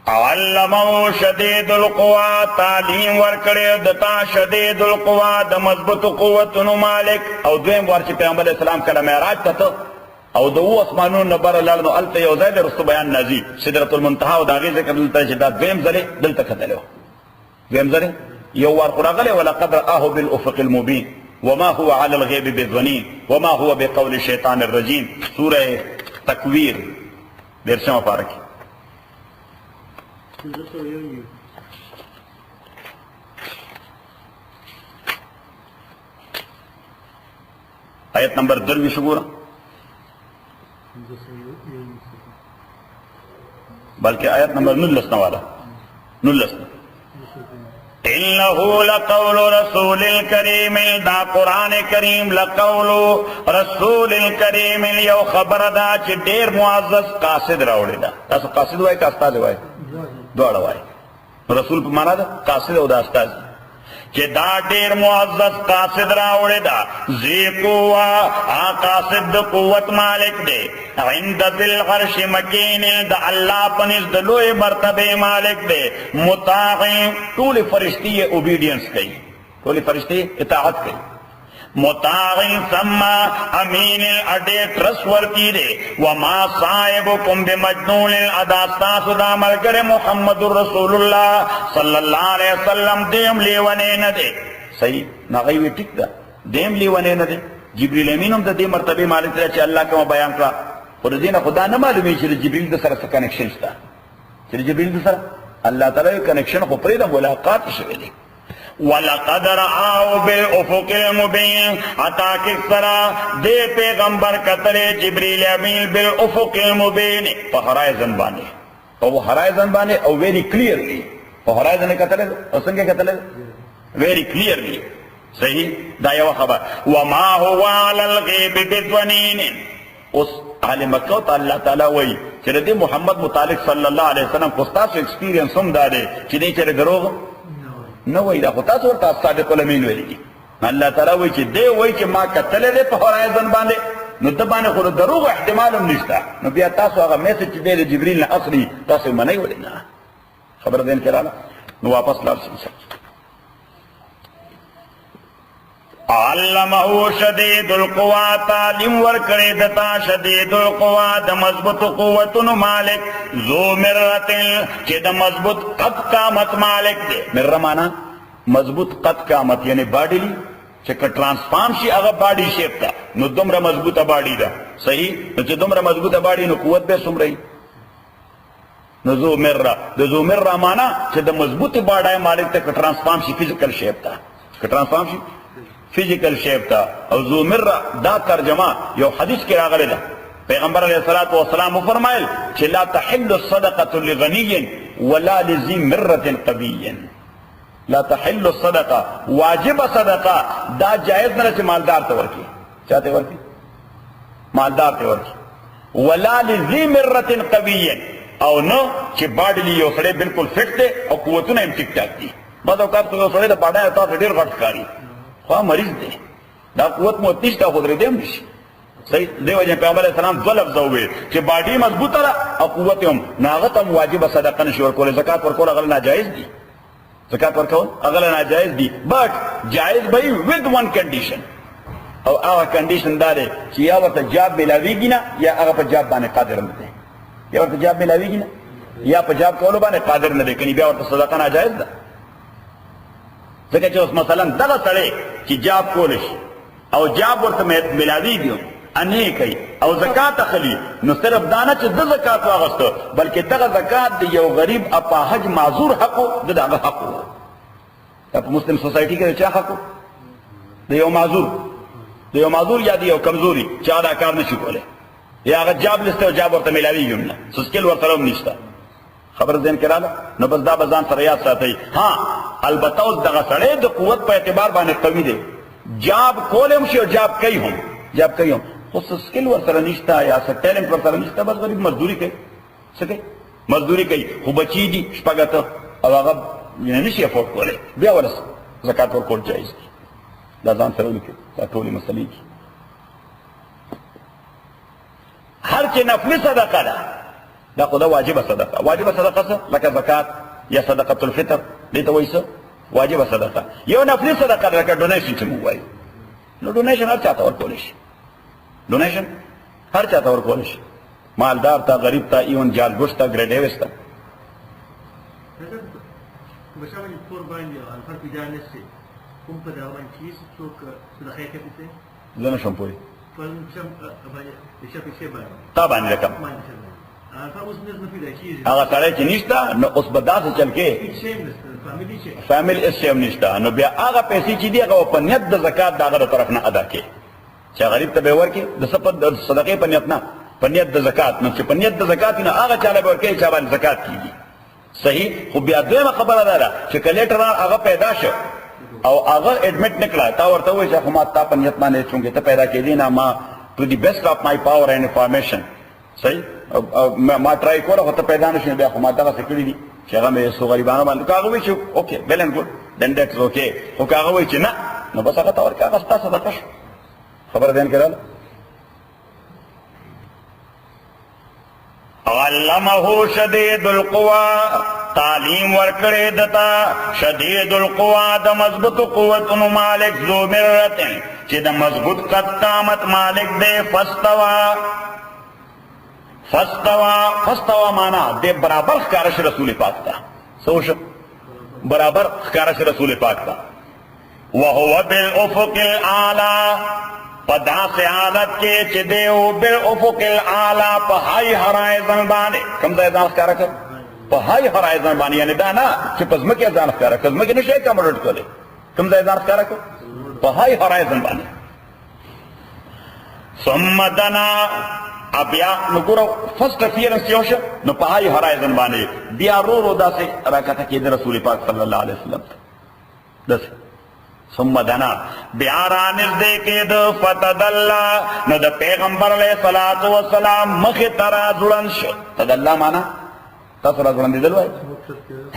Speaker 1: علمه شدید القوا تعلیم ورکړی دتا شدید القوا د مضبوط قوتونو مالک او دویم ور چې پیغمبر اسلام کله معراج ته او د و اسمانونو نه بر لاړ نو الته یو ځای د رسو بیان نازي سدرۃ المنتهى او داغه ذکر دلته چې دا دویم ځله دلته کتلو دویم ځله یو ور قرغله ولقد رآه بالافق المبين وما هو على الغيب بظنين وما هو بقول الشيطان الرجيم سوره تکویر درشمه پارکی آیت نمبر 2 شګورا بلکہ آیت نمبر 19 والا 19 انه لقول رسول الكريم دا قرآن کریم لقول رسول الكريم یو خبر دا چې ډیر معزز قاصد راوړی دا تاسو قاصد وای کا استاد وای دواړه وای رسول په معنا دا قاصد او دا استاد چې دا ډیر معزز قاصد راوړی دا ذی قوا قاصد د قوت مالک دی عند ذل عرش مکین د الله پنځ د لوی مرتبه مالک دی مطاع ټول فرشتي اوبیډینس کوي ټول فرشتي اطاعت کوي مطاع ثم امین اډه ترس ورتی دی وما صاحبکم بمجنون ادا تاسو دا ملګری محمد رسول الله صلی الله علیه وسلم دیم لیونه نه دی صحیح نغوی وی ټیک ده دیم لیونه نه دی جبرئیل امین هم د دې مرتبه مالک دی چې الله کوم بیان کړه پر دې نه خدا نه معلومي چې جبرئیل د سره څه کنیکشن شته چې جبرئیل د سره الله تعالی کنیکشن خو پرې د ملاقات شوی دی وَلَقَدْ رَآهُ بِالْأُفُقِ الْمُبِينِ عطا کس طرح دے پیغمبر قطرے جبریل امین بالافق المبین پا ہرائزن بانے او ہرائزن بانے او ویری کلیئرلی پا ہرائزن قطرے او سنگے قطرے ویری کلیئرلی صحیح دا یو خبر وَمَا هُوَ عَلَى الْغِيبِ بِالظَّنِينِ اس اہل مکہ تا اللہ تعالیٰ وی چرے دے محمد متعلق صلی اللہ علیہ وسلم خستاسو ایکسپیرینس ہم دارے چرے چرے گروہ نو وای دا خو تاسو ورته صادق الامین ویلي دي الله تعالی وای چې دی وای چې ما کتلې ده په هرایزن باندې نو د باندې خو دروغ احتمال هم نشته نو بیا تاسو هغه میسج چې دی جبرئیل نه اصلي تاسو منئ ولې نه خبر دین کړه نو واپس لاړ شئ علمه شدید القوا تعلیم ورکړی دتا شدید القوا د مضبوط قوتونو مالک ذو مرۃ چې د مضبوط قد قامت مالک دی. مره معنا مضبوط قد قامت یعنی باډی چې که ټرانسفارم شي هغه باډی شیپ ته نو دومره مضبوطه باډی ده. صحیح. نو چې دومره مضبوطه باډی نو قوت به څومره نو ذو مره د ذو مره معنا چې د مضبوط باډای مالک ته که ټرانسفارم شي فزیکل شیپ ته که ټرانسفارم شي فزیکل شیپ تا. او ذو مره دا ترجمه یو حدیث کې راغلی ده. پیغمبر علیه الصلاة والسلام فرمایل چې لا تحل الصدقه لغنی ولا لذی مره قوی. لا تحل الصدقه واجب صدقه دا جائز نه چې مالدار ته ورکی. چاته ورکی؟ مالدار ته ورکی. ولا لذی مره قوی او نو چې باډلی یو سړی بالکل فټ دی او قوتونه هم ټیک ټاک دي. بعض اوقات یو سړی د باډای تاسو ډېر غټ ښکاري خو مریض دی دا قوت مو نشته خو درې دیم نشي. صحیح. دیو جن پیغمبر علیہ السلام دو لفظ وویل چې باډي مضبوطه ده او قوت هم نو هغه ته واجب صدقه نشي ورکول. زکات ورکول هغه ناجایز دي. زکات ورکول هغه ناجایز دي بٹ جایز به with one condition او هغه کنډیشن دا دی چې یا ورته جاب ملاویږي نه یا هغه په جاب باندې قادر نه دی. یا ورته جاب ملاویږي نه یا په جاب کولو باندې قادر نه دی کني بیا ورته صدقه ناجایز ده. ځکه چې اوس مثلا دغه سړی چې جاب کول شي او جاب ورته ملاویږي انې کوي او زکات اخلي نو صرف دانه چې د زکات واغسته بلکې دغه زکات د یو غریب اپاهج معذور حق دغه حق په مسلم سوسایټي کې چا حق د یو معذور یا د یو کمزوري چا دا کار نشي کولای یا هغه جاب لسته او جاب ورته ملاویږي نه سسکل ورته هم نشته. خبر ذهن کې رااله نو بس دا بزان سره یاد ساتئ. ها البته اوس دغه سړی د قوت په اعتبار باندې قوي دی جاب کولم شي او جاب کوي هم خو سکل ورسره نشته یا څه ټیلنټ ورسره نشته بس غریب مزدوري کوي. څه کوي؟ مزدوري کوي خو بچي دي شپږ او هغه نشي افورډ کولی بیا ورس زکات ورکول جایز دي. دا ځان سره ولیکئ دا ټولې مسلې دي. هر چې نفلي صدقه ده دا خو دا واجبه صدقه. واجبه صدقه څه لکه زکات یا صدقه الفطر دې ته وایي څه واجبه صدقه. یو نفلي صدقه ده لکه ډونیشن چې موږ وایو نو ډونیشن هر چاته ورکولی شي. ډونیشن هر چاته ورکولی شي مالدار ته غریب ته ایون جارج بوش ته ګریډ ایوس ته. زه نه شم پوهېږم تا باندې رقم هغه سړی چې نشته نو اوس به داسې چل کې فامیل هېڅ شی هم نشته نو بیا هغه پیسې چې دي هغه په نیت د زکات د هغه د طرف نه ادا کړي چې غریب ته به ورکړي د څه په صدقې په نیت نه په نیت د زکات نو چې په نیت د زکات نه هغه چاله به ورکړي چې باندې زکات کېږي. صحیح. خو بیا دویمه خبره دا ده چې که لیټر هغه پیدا شو او هغه اډمټ نه کړه تا ورته ووایي چې خو ما تا په نیت باندې چونکې ته پیدا کېدې نه ما ټو دی بیسټ آف مای پاور اینډ انفارمیشن صحیح ما ټرای کوله خو ته پیدا نه شوې بیا خو ما دغسې کړي دي چې هغه مې څو غریبانو باندې که هغه وایي چې اوکې ویل اینډ ګوډ دین دیټس اوکې خو که هغه وایي چې نه نو بس هغه ته ورکړه هغه ستا صدقه شو. خبره ذهن کې راغله. علمه شدید القوا تعلیم ورکړی دتا شدید القوا د مضبوط قوتونو مالک ذو مرۃ چې د مضبوط قد قامت مالک دی. فاستوا معنا د برابر ښکاره شي رسول پاک ته څه شو برابر ښکاره شي رسول پاک ته. وهو بالافق الاعلى په داسې حالت کې چې دی او بالافق الاعلى په های هرایزن باندې کوم ځای ځان ښکاره کړ په های هرایزن باندې یعنې دا نه چې په ځمکې ځان ښکاره کړ ځمکې نه شي کمرډ کولی کوم ځای ځان ښکاره کړ په های هرایزن باندې. ثم دنا بیا نو ګوره فرسټ اپیرنس یو شو نو په های هرایزن باندې بیا رو رو داسې راکته کېده رسول پاک صلی الله علیه وسلم داسې ثم دنا بیا را نږدې کېده فتدلا نو د پیغمبر علیه الصلاة والسلام مخې ته را ځوړند شو. تدلا معنا تاسو را ځوړندېدل وایي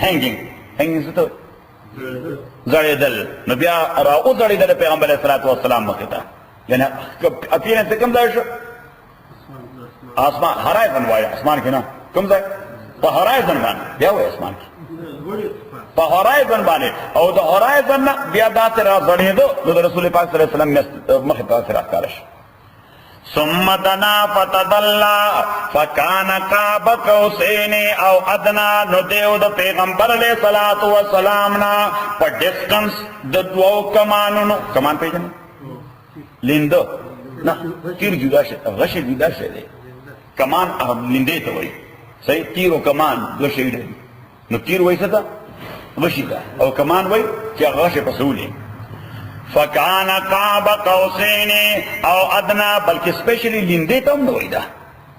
Speaker 1: هینګینګ څه ته وایي زړېدل نو بیا را وځړېده د پیغمبر علیه الصلاة والسلام مخې ته یعنې اپیرنس کوم ځای شو آسمان هرایزن وایي اسمان کې نه کوم ځای په هرایزن باندې بیا وایي اسمان کې په هورایزن باندې او د هورایزن نه بیا داسې را ځړېدو نو د رسول پاک صلی الله علیه وسلم مخې ته داسې راښکاره شو. ثم دنا فتدلى فكان قاب قوسين او ادنى نو دیو د پیغمبر علیہ الصلوۃ والسلام نا په ډیسټنس د دوو کمانونو کمان پیژنې لیندو نه تیر جدا شه غش جدا شه دی کمان لیندې ته وایي صحیح تیر او کمان دو شی دی نو تیر وایي څه ته غشي ده او کمان وایي چې غش په سولې فکان قاب قوسین او ادنا بلکې سپیشلی لیندې ته هم نه وایي ده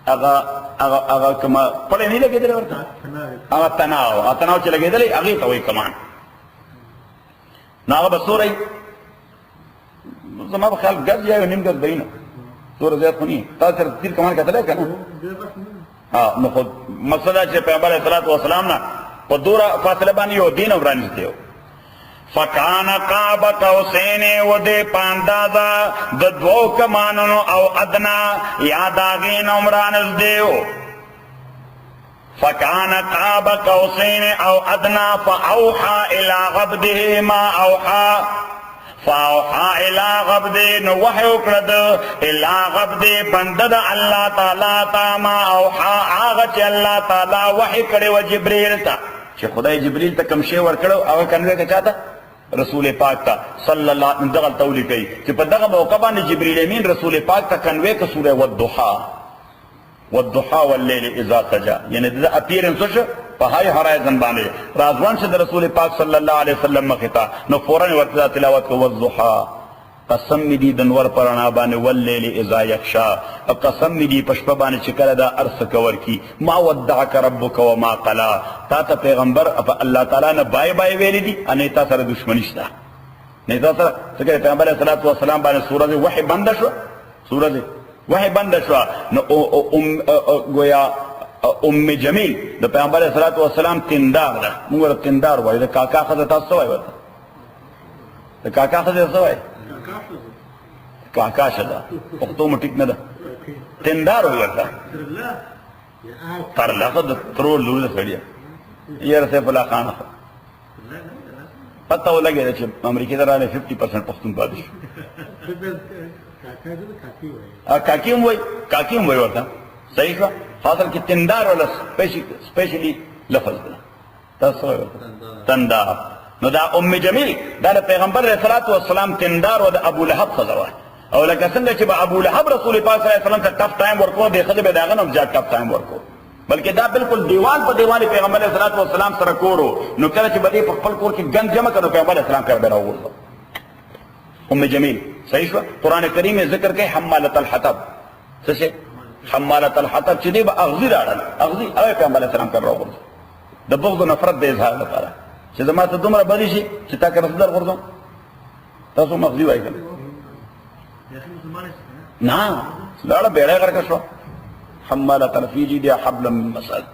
Speaker 1: هغه کما پړې نه لګېدلی ورته هغه تناو چې لګېدلی هغې ته وایي کمان نو هغه به سوری زما په خیال ګز یا یو نیم ګز به وي نو سوره زیات خو نه تاسو سره تیر کمان کتلی که نه نو خو مقصد دا چې پیغمبر علیه الصلاة والسلام نه په دوره فاصله باندې یو دین هم رانیستی و فکان قاب قوسین و دې په اندازه د دوو کمانونو او ادنا یا د هغې نه هم رانږدې و فکان قاب قوسین او ادنا فاوحى الى عبده ما اوحى فاوحى الى عبده نو وحی وکړه د الى عبده بنده د الله تعالی ته ما اوحى هغه چې الله تعالی وحی کړی و جبریل ته چې خدای جبریل ته کوم شی ورکړو هغه کنوې که چاته رسول پاک ته صلی الله علیه دغه تولی کوي چې په دغه موقع باندې جبریل امین رسول پاک ته کنوې که سوره والضحى واللیل اذا سجى یعنی د اپیرنس شو په هاي هورایزن باندې رازوان شه د رسول پاک صلی الله علیه وسلم مخې ته نو فوراً ورته تلاوت کو والضحى قسم می دی د نور پرانا باندې واللیل اذا یغشا قسم می دی پشپ باندې چې کله دا ارس کور کی ما ودعک ربک وما قلا تا ته پیغمبر الله تعالی نه بای بای ویل دي ان تا سره دشمنی شته نه تا سره څنګه پیغمبر علیه الصلاۃ والسلام باندې سورۃ وحی بند شو سورۃ وحی بند شو نو گویا ام جمیل د پیغمبر علیه الصلاۃ والسلام تندار ده موږ تندار وایو د کاکا خزه تاسو وایو د کاکا خزه تاسو وایو کاکا شدا پښتو مو ټیک نه ده تندار ورته تر لغه د ترور لور سړیا یې رسې بلا خان پته ولګی چې امریکای درانه 50% پښتون پاتې شو کاکی هم وایي ورته صحیح ښه حاصل کې تندار ولا سپیشلی لفظ ده تاسو وایو تندار نو دا ام جمیل دا د پیغمبر علیه الصلاۃ والسلام تندار و د ابو لهب خزوه او لکه څنګه چې به ابو لهب رسول پاک صلی الله علیه وسلم ته ټف ټایم ورکو د خځې به داغه نو زیات ټف ټایم ورکو بلکې دا بالکل دیوال په دیوال پیغمبر علیه الصلاۃ والسلام سره کورو نو کله چې بده په خپل کور کې ګند جمع کړو پیغمبر علیه السلام کړه راوړو ام جمیل صحیح شو قران کریم ذکر کوي حمالۃ الحطب څه شي حمالۃ الحطب چې دی به اغزی راړل اغزی او پیغمبر علیه السلام کړه راوړو د بغض و نفرت د اظهار لپاره چې زما ته دومره بدی شي چې تا که رسول غورځم تاسو مغزي وایي کنه نه لاړه بیړه غرقه شو حمالة الفی جیدها حبلا من مسد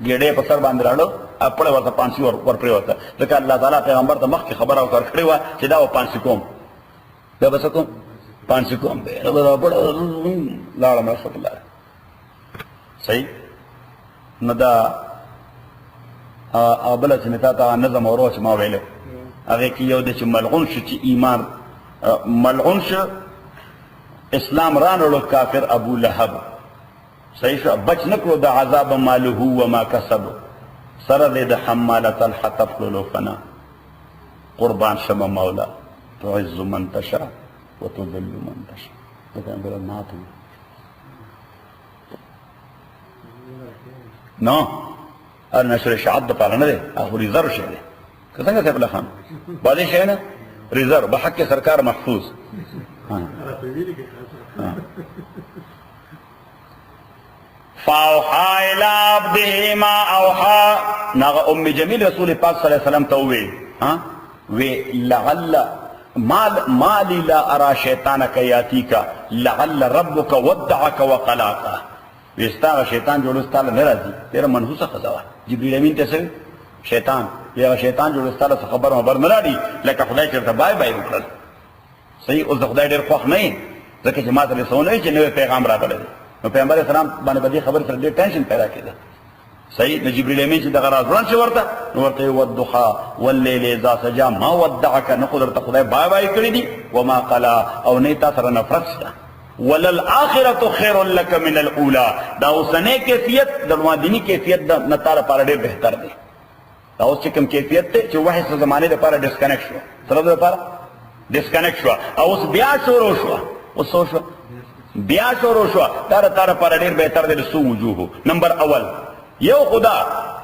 Speaker 1: ګېډې په سر باندې راړو خپله ورته پانسي ورپرېوته ځکه الله تعالی پیغمبر ته مخکې خبره ورکړې وه چې دا به پانسي کوم دا به څه کوم پانسي کوم لاړه مړه شوه په لاره صحیح نو دا بله چې مې تا ته نظم ورو چې ما ویلی هغې کې یو دی چې ملعون شو چې ایمان ملعون شو اسلام رانړو کافر ابو لهب صحیح شو بچ نه کړو د عذاب ماله وما کسب سره دی د حمالة الحطب کړلو فنا قربان شمه مولا تعز من تشاء وتذل من تشاء پیغمبر ناتو نو نشر شعب د پاره نه دی هغه ریزرو شی دی که څنګه صاحب الله خان باندې شی نه ریزرو به حق سرکار محفوظ فاوحى الى عبده ما اوحى نغه ام جمیل رسول پاک صلی الله علیه وسلم ته وی لعل ما لي لا ارى شیطانك ياتيك لعل ربك ودعك وقلاك وستا شیطان جوړستاله نه راځي تیرا منحوسه خزاوه جبريل امین ته سوي شیطان یا شیطان جوړستاله خبر نه راړي لکه خدای چرته بای بای وکړل صحیح اوس د خدای ډېر خوښ نه ځکه چې ما ته رسونه چې نوې پیغام راغلی نو پیغمبر اسلام باندې بدی خبر سره ډېر ټینشن پیدا کېده صحیح. نو جبرئیل امین چې دغه راز وران شي ورته نو ورته والضحى والليل اذا سجى ما ودعك نه قدرت خدای بای بای کړی دي وما قلا او نه تا سره نفرت شته وللآخرة خير لك من الاولى دا اوسنه کیفیت د مادینی کیفیت د نتاره پر ډیر بهتر دی دا اوس چې کوم کیفیت ته چې وحی سره زمانه لپاره ډیسکنیکټ شو سره لپاره ډیسکنیکټ شو او اوس بیا شروع شو اوس شو بیا شروع شو دا تاره پر ډیر بهتر دی سو وجوه نمبر اول یو خدا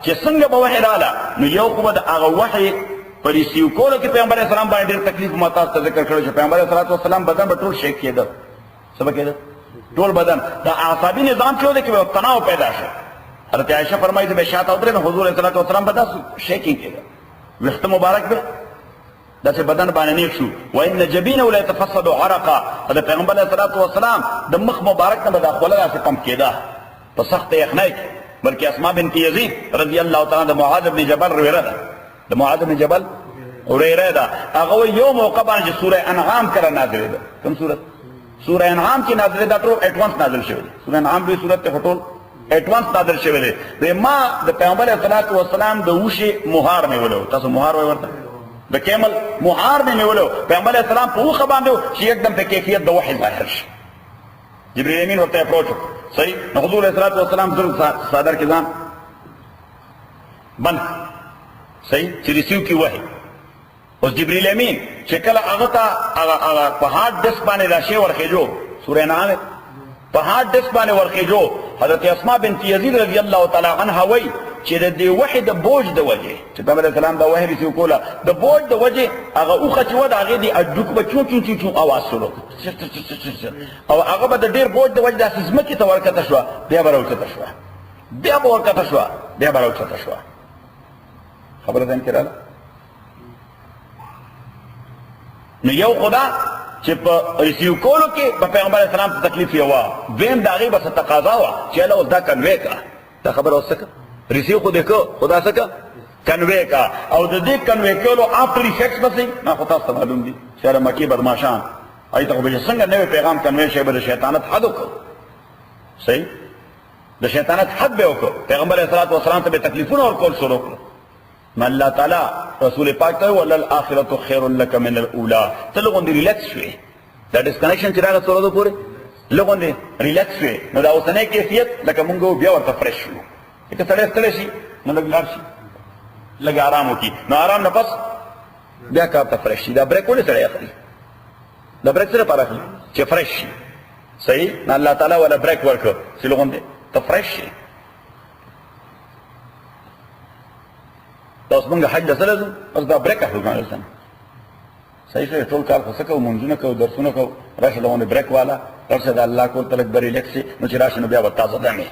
Speaker 1: چې څنګه به وحی رااله نو یو خو د هغه وحی په ریسیو کولو کې پیغمبر اسلام باندې ډیر تکلیف متاز ته ذکر کړو چې پیغمبر اسلام بدن به ټول شیک کېده سبا کېده ټول بدن دا اعصابي نظام چې ودی کې تناو پیدا شو حضرت عائشہ فرمایي چې به شاته ودرې نو حضور صلی الله علیه وسلم بدن شیکینګ کېده وخت مبارک به دا چې بدن باندې نیک شو وان جبینه ولا يتفسد عرقا دا پیغمبر صلی الله علیه وسلم د مخ مبارک نه داخله راځي پم کېده په سخت یخنۍ بلکہ اسماء بنت یزید رضی اللہ تعالی عنہ معاذ بن جبل رویرہ دا معاذ بن جبل رویرہ دا هغه یو موقع باندې سورہ انعام کړه نازله ده کوم سورہ انعام کې نازله ده ټول ایڈوانس نازل شوی سورہ انعام به صورت ته ټول ایڈوانس نازل شوی دی ما د پیغمبر صلی الله علیه وسلم د وشي مهار نیولو تاسو مهار وای ورته د کیمل مهار نیولو پیغمبر اسلام په وخه باندې چې एकदम په کیفیت د وحی ظاهر شي جبرئیل امین ورته اپروچ صحیح نو حضور صلی الله علیه وسلم ضرور صادر کې ځان بند صحیح چې ریسیو کی وحی اوس جبرئیل امین چې کله هغه ته په هارد ډیسک باندې راشي ورخېجو سورہ انعام په هارد ډیسک باندې ورخېجو حضرت اسماء بنت یزید رضی الله تعالی عنها وای چې د دې وحی د بوج د وجه چې پیغمبر اسلام دا وحی ریسیو کوله د بوج د وجه هغه اوخه چې ود هغه دی اډوک بچو چو आवाज شروع او هغه به د ډیر بوج د وجه د اسمکه ته ورکته شو بیا ورکته شو بیا ورکته شو خبره ده کړه نو یو خدا چې په ریسیو کولو کې په پیغمبر اسلام ته تکلیف یو ویم داغي بس تقاضا وا چې له دا کنوي کا دا خبر اوسه ریسیو خو دې کو خدا څخه کنوي کا او د دې کنوي کولو افټر افیکټس بسې ما خو تاسو معلوم دي شهر مکی بدمعشان ایته به څنګه نوې پیغام کنوي شی به شیطانت حد وکړو صحیح د شیطانت حد به وکړو پیغمبر اسلام والسلام ته تکلیفونه ورکول شروع کړو ما الله تعالی رسول پاک ته وللآخرة خير لك من الاولى تلغون دي ریلیکس شوي دا ډیسکنیکشن چې راغی سره د پوره لغون دي ریلیکس شوي نو دا اوسنۍ کیفیت لکه مونږ بیا ورته فرش شو که سړی ستړی شي نو لږ لاړ شي لږ آرام وکړي نو آرام نه پس بیا کار ته فرش شي دا بریک ولې سړی اخلي دا بریک څه لپاره اخلي چې فرش شي صحیح نو الله تعالی ولا بریک ورکړو چې لغون دي ته فرش شي اوس موږ حج ته ځو اوس دا بریک اخلو کنه صحیح څه ټول کار خو څه کوو منځونه کوو درسونه کوو راشه لونه بریک والا راشه د الله کول تلک بری لیکسي نو چې راشه نو بیا وتا تازه دمه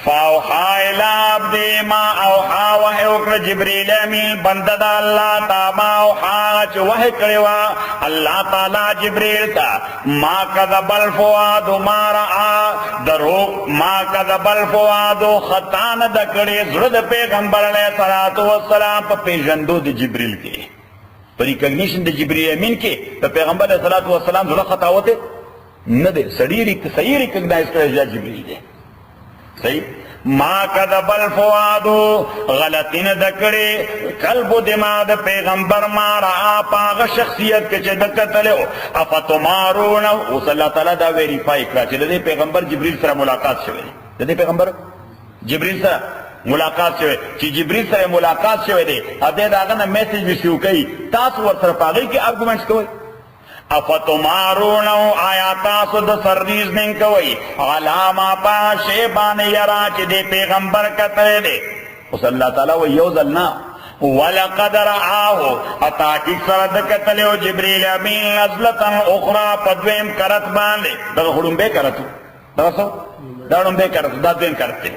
Speaker 1: فاوحى الى عبد ما اوحى وحي وکړه جبرئیل امین بنده د الله تا ما اوحى چې وحي کړو الله تعالی جبرئیل ته ما کذب الفؤاد ما رأى درو ما کذب الفؤاد خطان د کړي زړه د پیغمبر علیه الصلاۃ والسلام په پیژندو د جبرئیل کې په ریکګنیشن د جبرئیل امین کې د پیغمبر علیه الصلاۃ والسلام زړه خطاوته نه دي سړی صحیح ریکګنایز کړی جبرئیل دی صحیح ما کذب الفؤاد غلطین دکړي قلب دماغ د پیغمبر ما را پاغه شخصیت کې چې دکتلو افتمارون او صلی الله تعالی دا ویریفای کړه چې د پیغمبر جبرئیل سره ملاقات شوه د پیغمبر جبرئیل سره ملاقات شوه چې جبرئیل سره ملاقات شوه دی اته داغه نه میسج وشو کوي تاسو ورسره پاغه کې ارګومنټس کوي افتمارون آیاتا سد سرریز نن کوي علاما پا شیبان یرا چې دی پیغمبر کتره دی وصلی اللہ تعالی و یوزلنا ولقد رآه اتاکی سرد کتلیو جبریل امین نزلتا اخرى پدویم کرت باندے دا خودم بے کرتو دا سو دا خودم بے کرتو دا دویم کرتے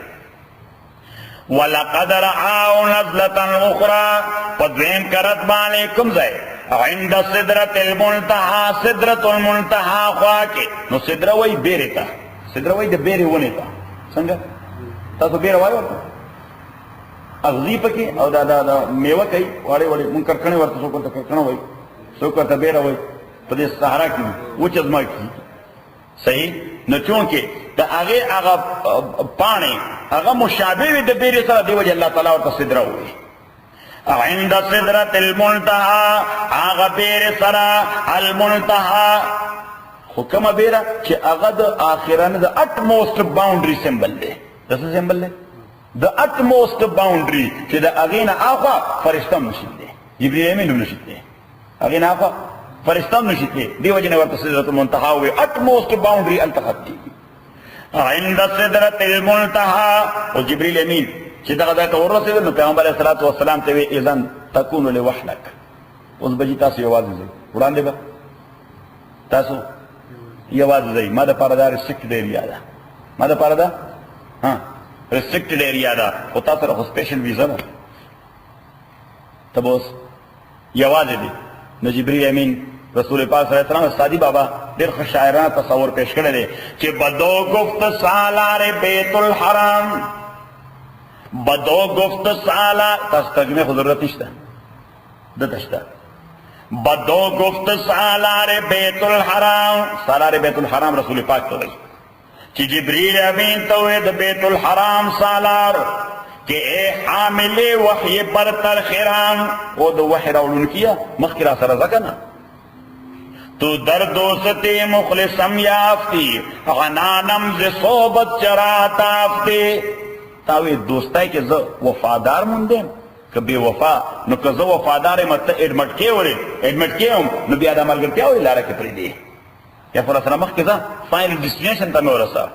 Speaker 1: ولقد رآه نزلتا اخرى پدویم کرت باندے کم زائے عند صدرت المنتہا صدرت المنتہا خواکی نو صدر وی بیری تا صدر وی دا بیری ونی تا سنگا تا تو بیره وائی ورطا اغزی پکی او دا میوه کئی واڑی واڑی من کرکنے ورطا سو کرتا کرکنے وی سو کرتا بیره وی په دې صحرا کې وچ ځما کې صحیح نو چونکې د هغه پاڼې هغه مشابه وي د بیرې سره، دی وجه الله تعالی ورته سدره وایي. عند سدرة المنتهى هغه بیرې سره المنتهى، خو کومه بیره چې هغه د آخرانه د اټ موسټ باونډري سمبل دی. د څه سمبل دی؟ د اټ موسټ باونډري چې د هغې نه اخوا فرشته هم نشي دی، جبریل امین هم نشي دی، هغې نه اخوا فرشته هم نشي دی. دې وجې نه ورته سدرة المنتهى وایي، اټ موسټ باونډري هلته ختمېږي. عند سدرة المنتهى او جبریل امین چې دغه ځای ته ورسېدل نو پیغمبر علیه الصلاة والسلام ته وایي اذن تکون لوحدک، اوس به جي تاسو یوازې ځئ، وړاندې به تاسو یوازې ځئ. ما دپاره دا ریسټرکټډ ایریا ده، ما دپاره دا ریسټرکټډ ایریا ده، خو تا سره خو سپیشل ویزا ده، ته به اوس یوازې دي. نو جبریل امین رسول پاک صلی اللہ علیہ وسلم سادی بابا دیر خوش شاعرانہ تصور پیش کرے دے کہ بدو گفت سالار بیت الحرام، بدو گفت سالار تاس ترجمه خود ضرورت نشتا دتشتا بدو گفت سالار بیت الحرام، سالار بیت الحرام رسول پاک تو گئی کہ جبریل امین توید بیت الحرام سالار کہ اے حامل وحی برتر خیران وہ دو وحی راولون کیا مخیرہ سرزکنا تو در دوستی مخلصم یافتی غنانم ز صحبت چرات آفتی. تاوی دوستای که زه وفادار موندیم که بے وفا نو که زه وفادار مت ایڈمٹ کې وره ایڈمٹ کې هم نو بیا د ملګرتیا وې لاره کې پرېږدي یا پر سره مخکې ځه فاینل ډیسټینیشن ته مې ورسه.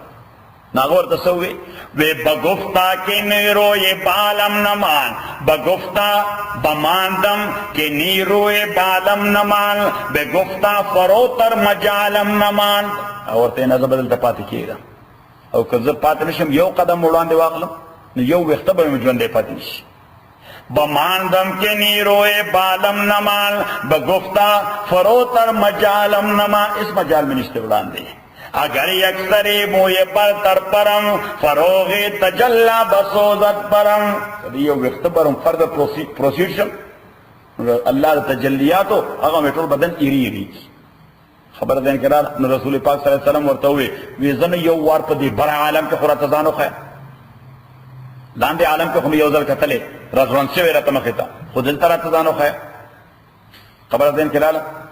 Speaker 1: ناغه ورته څه ووی وی بگفتا که نیروی بالم نمان، بگفتا بماندم که نیروی بالم نمان، بگفتا فروتر مجالم نمان. او ورته نه زه به دلته پاتې کېږم او که زه پاتې نشم یو قدم وړاندې واخلم نو یو ویښته به مې ژوندی پاتې نشي. بماندم که نیروی بالم نمان، بگفتا فروتر مجالم نمان، اس مجال میں نشتے وړاندې. اگر یکسری موی پر تر پرم فروغ تجلا بسوزت پرم، یو وقت پرم فردر پروسیڈ شم اللہ تجلیاتو اگا میں ټول بدن ایری ایری خبر دین کرا نو رسول پاک صلی اللہ علیہ وسلم ورته وی ویزن یو وار په دې بڑا عالم کې خورا تزانو خه لاندې عالم کې هم یو ځل کتلې رضوان شوی راته مخې ته خو دلته راته تزانو خه خبر دین کرا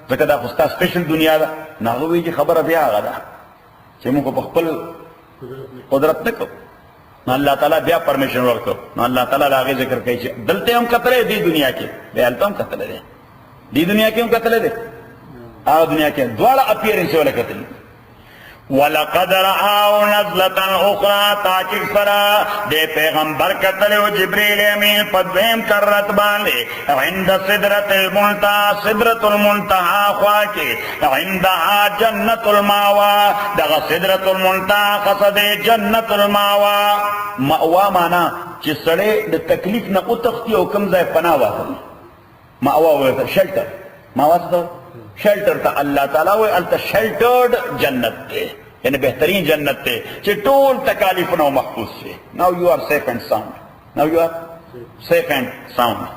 Speaker 1: ځکه دا خو ستا سپیشل دنیا ده. ناغه وی چې خبره بیا هغه ده چې موږ په خپل قدرت نه کوو نو الله تعالی بیا پرمیشن ورکړو نو الله تعالی هغه ذکر کوي چې دلته هم کتلې دی دنیا کې بیا هلته هم کتلې دی دنیا کې هم کتلې دی هغه دنیا کې دواړه اپیرنس ولا کتلې. ولقد رآه نزلة أخرى تاکید سرا دے پیغمبر کتلے و جبریل امین پدویم کرت باندے عند صدرت المنتہا صدرت المنتہا خواکی عندها جنت الماوا دغا صدرت المنتہا قصد جنت الماوا. مأوا مانا چی سڑے دا تکلیف نا اتختی او کمزای پناہ واقعی مأوا ہوئے شلٹر ماوا ستا شیلٹر تا اللہ تعالیٰ ہوئے التا شیلٹرڈ جنت تے یعنی بہترین جنت تے چھے ٹول تکالیف نو محفوظ سے. Now you are safe and sound. Now you are safe and sound.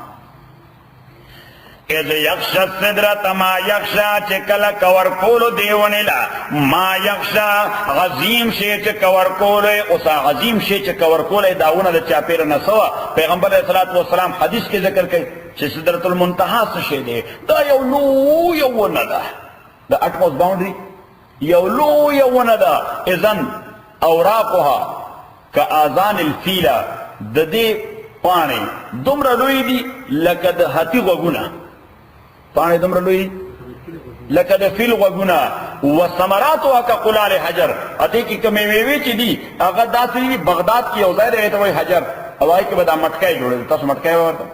Speaker 1: اذ یخشا صدرت ما یخشا چھے کلا کور کولو دیونیلا ما یخشا غزیم شے چھے کور کولو اسا غزیم شے چھے کور کولو داونا دا چاپیر نسوا پیغمبر علیہ السلام حدیث کے ذکر کئی چې صدرت المنتہا څه شی دی دا یو لویه ونه ده د اټموس باونډري یو لویه ونه ده. اذن اوراقها کآذان الفیله د دې پاڼې دومره لوی دي لکه د هاتي غوږونه پاڼې دومره لوی لکه د فیل غوږونه. وثمراتها کقلال حجر ادې کې کومې میوې چې دي هغه داسې دي بغداد کې یو ځای دی ته وایي حجر هوای کې به دا مټکای جوړېږي تاسو مټکای ورته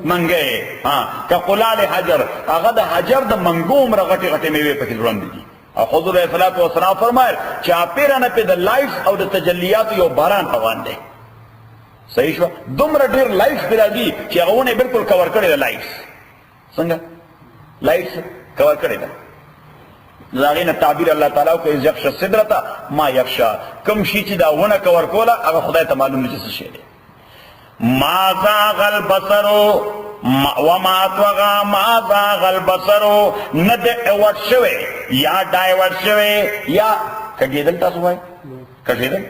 Speaker 1: منگئے کا قلال حجر اگر دا حجر دا منگوم را غٹی غٹی میوے پکی ضرورن دی. حضور علیہ السلام فرمائے چاپیرانا پی دا لائفز او دا تجلیات یو باران روان دے. صحیح شو دم را دیر لائفز پیرا دی چی اگونے بالکل کور کرے دا لائفز سنگا لائفز کور کرے دا لاغین تعبیر اللہ تعالیٰ کو از یخشا صدرتا ما یخشا کم شی چی دا ونا کور کولا اگر خدای تا معلوم نجس شیدے. ما زاغ البصرو وما طغى ما زاغ البصر ند اوٹ شوے یا ڈائیورٹ شوے یا کګیدل تاسو وای کګیدل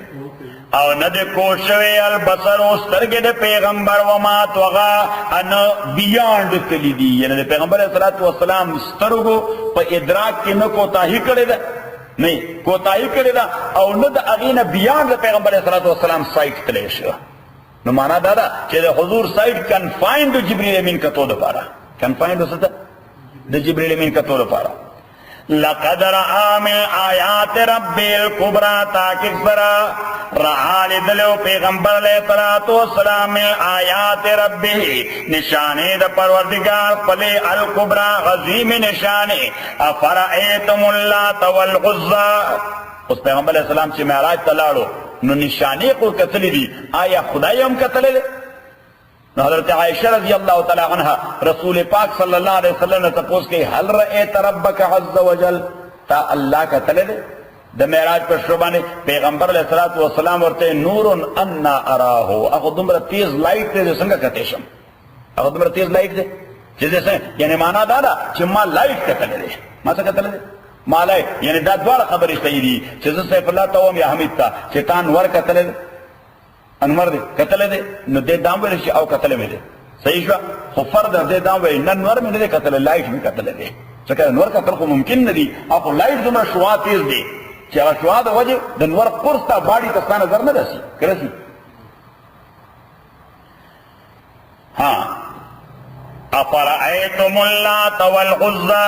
Speaker 1: او ند کو شوے البصر سترګې د پیغمبر وما طغى ان بیاند کلی دی یعنی د پیغمبر صلی الله علیه وسلم سترګو په ادراک کې نه کوتاهی کړی ده نه کوتاهی کړی ده او نه د اغینه بیاند د پیغمبر صلی الله علیه وسلم سایت تللی شو نو معنا دا ده چې د حضور سایت کنفاینډ جبرئیل امین کتو د پاره کنفاینډ وسته د جبرئیل امین کتو د پاره لقد رأى من آیات ربی الکبرى تاکہ سرا رعا لدلو پیغمبر علیہ السلام من آیات ربی نشانے دا پروردگار پلے الکبرى غزیم نشانے افرائیتم اللات والعزى اس پیغمبر علیہ السلام چی معراج تلاڑو نو نشانے کو قتل دی آیا خدای ہم قتل دے نو حضرت عائشہ رضی اللہ تعالی عنہ رسول پاک صلی اللہ علیہ وسلم نے تپوس کہ حل رأیت ربک عز وجل تا اللہ قتل دے دا معراج پر شربانے پیغمبر علیہ السلام ورتے نور انا اراہو اخو دمرا تیز لائٹ دے سنگا کتیشم اخو دمرا تیز لائٹ دے جیسے سے یعنی مانا دادا چھ ما لائٹ قتل دے ما سا قتل دے مالای یعنی دا دوار خبر اشتایی دی چیز سیف اللہ تاوام یا حمید تا چیتان ور قتل دے انور دے قتل دے نو دے دام ویلشی او قتل میں دے صحیح شوا خو فرد دے دام ویلی ننور میں دے قتل لائٹ میں قتل دے چکہ انور قتل خو ممکن ندی اپو لائٹ دمرا شوا تیز دے چی اگر شوا دا وجہ دنور قرص تا باڑی تستا نظر نہ رسی کرسی ہاں افرائیتم اللات والعزى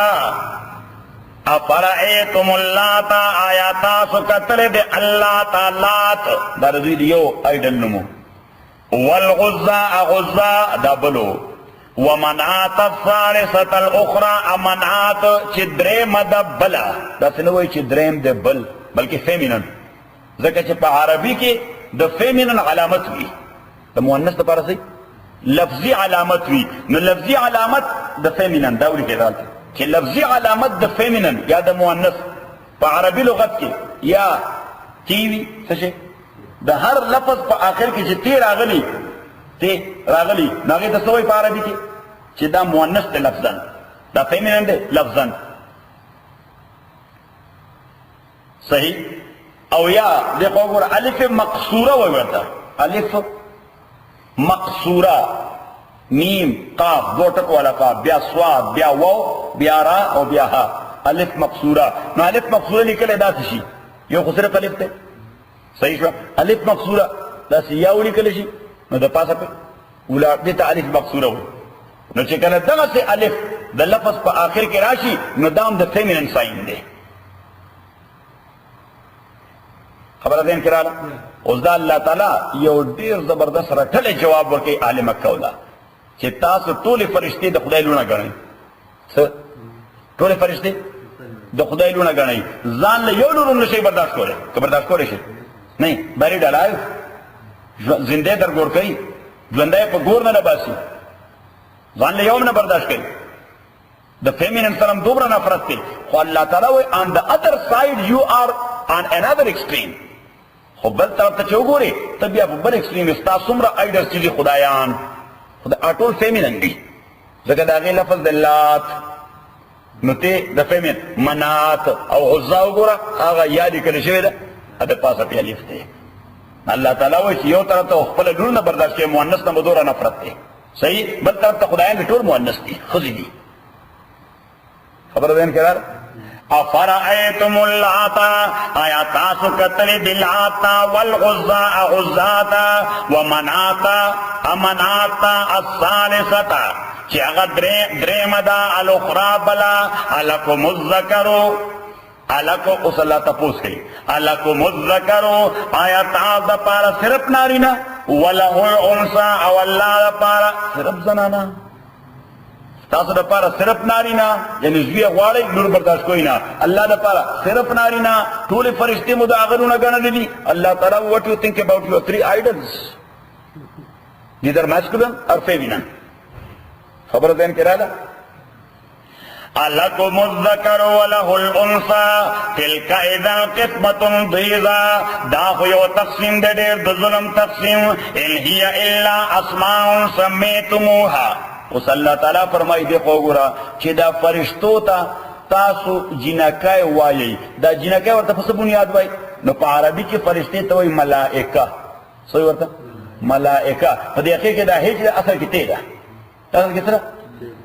Speaker 1: افرائیتم اللات آیاتا سکتر دے اللہ تعالات دا رضوی دیو ایڈل نمو والغزا اغزا دا بلو ومنعات الثالثة الاخرى امنعات چدریم دا بلا دا سنوئی چدریم دے بل بلکہ فیمینن ذکر چھ پا عربی کے دا فیمینن علامت ہوئی دا مؤنس دا پارا سی لفظی علامت ہوئی نو لفظی علامت دا فیمینن داوری کے دالتے کہ لفظی علامت دا فیمینن یا دا مؤنث پا عربی لغت کے یا تیوی سشے دا ہر لفظ پا آخر کی چھ تی راغلی ناغی دا سوئی پا عربی کی چھ دا مؤنث دے لفظاً دا فیمینن دے لفظاً صحیح او یا دیکھو گور الف مقصورہ ہوئی ورطا الف مقصورہ میم قاف دو ٹک والا قاف بیا سواد بیا وو بیا را او بیا ہا الف مقصورہ نو الف مقصورہ لکل ادا تشی یو خسرف الف تے صحیح شو الف مقصورہ دا سیاو لکل شی نو دا پاسا پہ اولا دیتا الف مقصورہ ہوئی نو چکل دغا سے الف دا لفظ پا آخر کے راشی نو دام دا فیمینن سائن دے خبر دین کرالا اس دا اللہ تعالی یو دیر زبردست رٹھل جواب ورکی آل مکہ اولا چھ تاسو طول فرشتے دا خدای لونا گرنی طول فرشتے دا خدای لونا گرنی زان لے یو لورن نشے برداشت کرے کہ برداشت کرے شے نہیں باری ڈالائے زندے در گور کئی جوندے پا گور نہ باسی زان لے یوم نہ برداشت کئی دا فیمینن سلام دوبرا نفرت تے خو اللہ تعالیٰ وے on the other side you are on another extreme خو بل طرف تا چو گورے تب یا بل ایکسٹریم استا سمرا ایڈر چیزی خدایان خدا اٹول فیمینن دی ذکر دا غیر لفظ دلات نتے دا فیمین منات او عزاو گورا آغا یادی کلی شوی دا ادھا پاسا پی علیف دے اللہ تعالیٰ ویسی یو طرف تا اخفل لون برداشت کے مؤنس نا بدورا نفرت دے صحیح بل طرف تا خدایان دی طول مؤنس دی خزی دی خبر دین کرار افرائیتم اللاتا آیا تاسو قتل دلاتا والغزا غزاتا ومناتا امناتا الثالثتا چی اغا دریم دا الاخرى بلا علکم الذکرو علکو اس اللہ تپوس گئی علکم الذکرو آیا تاز دا پارا صرف نارینا ولہو الانسا او اللہ دا پارا صرف زنانا تاسو دا پارا صرف نارینا یعنی زوی اغواری نور برداشت کوئی نا اللہ دا پارا صرف نارینا طول فرشتے مداغرون گانا دی اللہ تعالیٰ what you think about your three idols either masculine or feminine خبر دین کرا دا لَكُمُ الذَّكَرُ وَلَهُ الْأُنْثَى تِلْكَ إِذًا قِسْمَةٌ ضِیزَى دا خو یو تقسیم دے دیر دو ظلم تقسیم ان هي الا اسماء سمیتموها اوس الله تعالی فرمایي دی خو ګوره چې دا فرشتو ته تاسو جنکای وایي، دا جنکای ورته په څه بنیاد وایي؟ نو په عربي کې فرشتې ته وایي ملائکه. څه ورته؟ ملائکه. په دې کې دا هیڅ اصل کې ته ده، اصل کې څه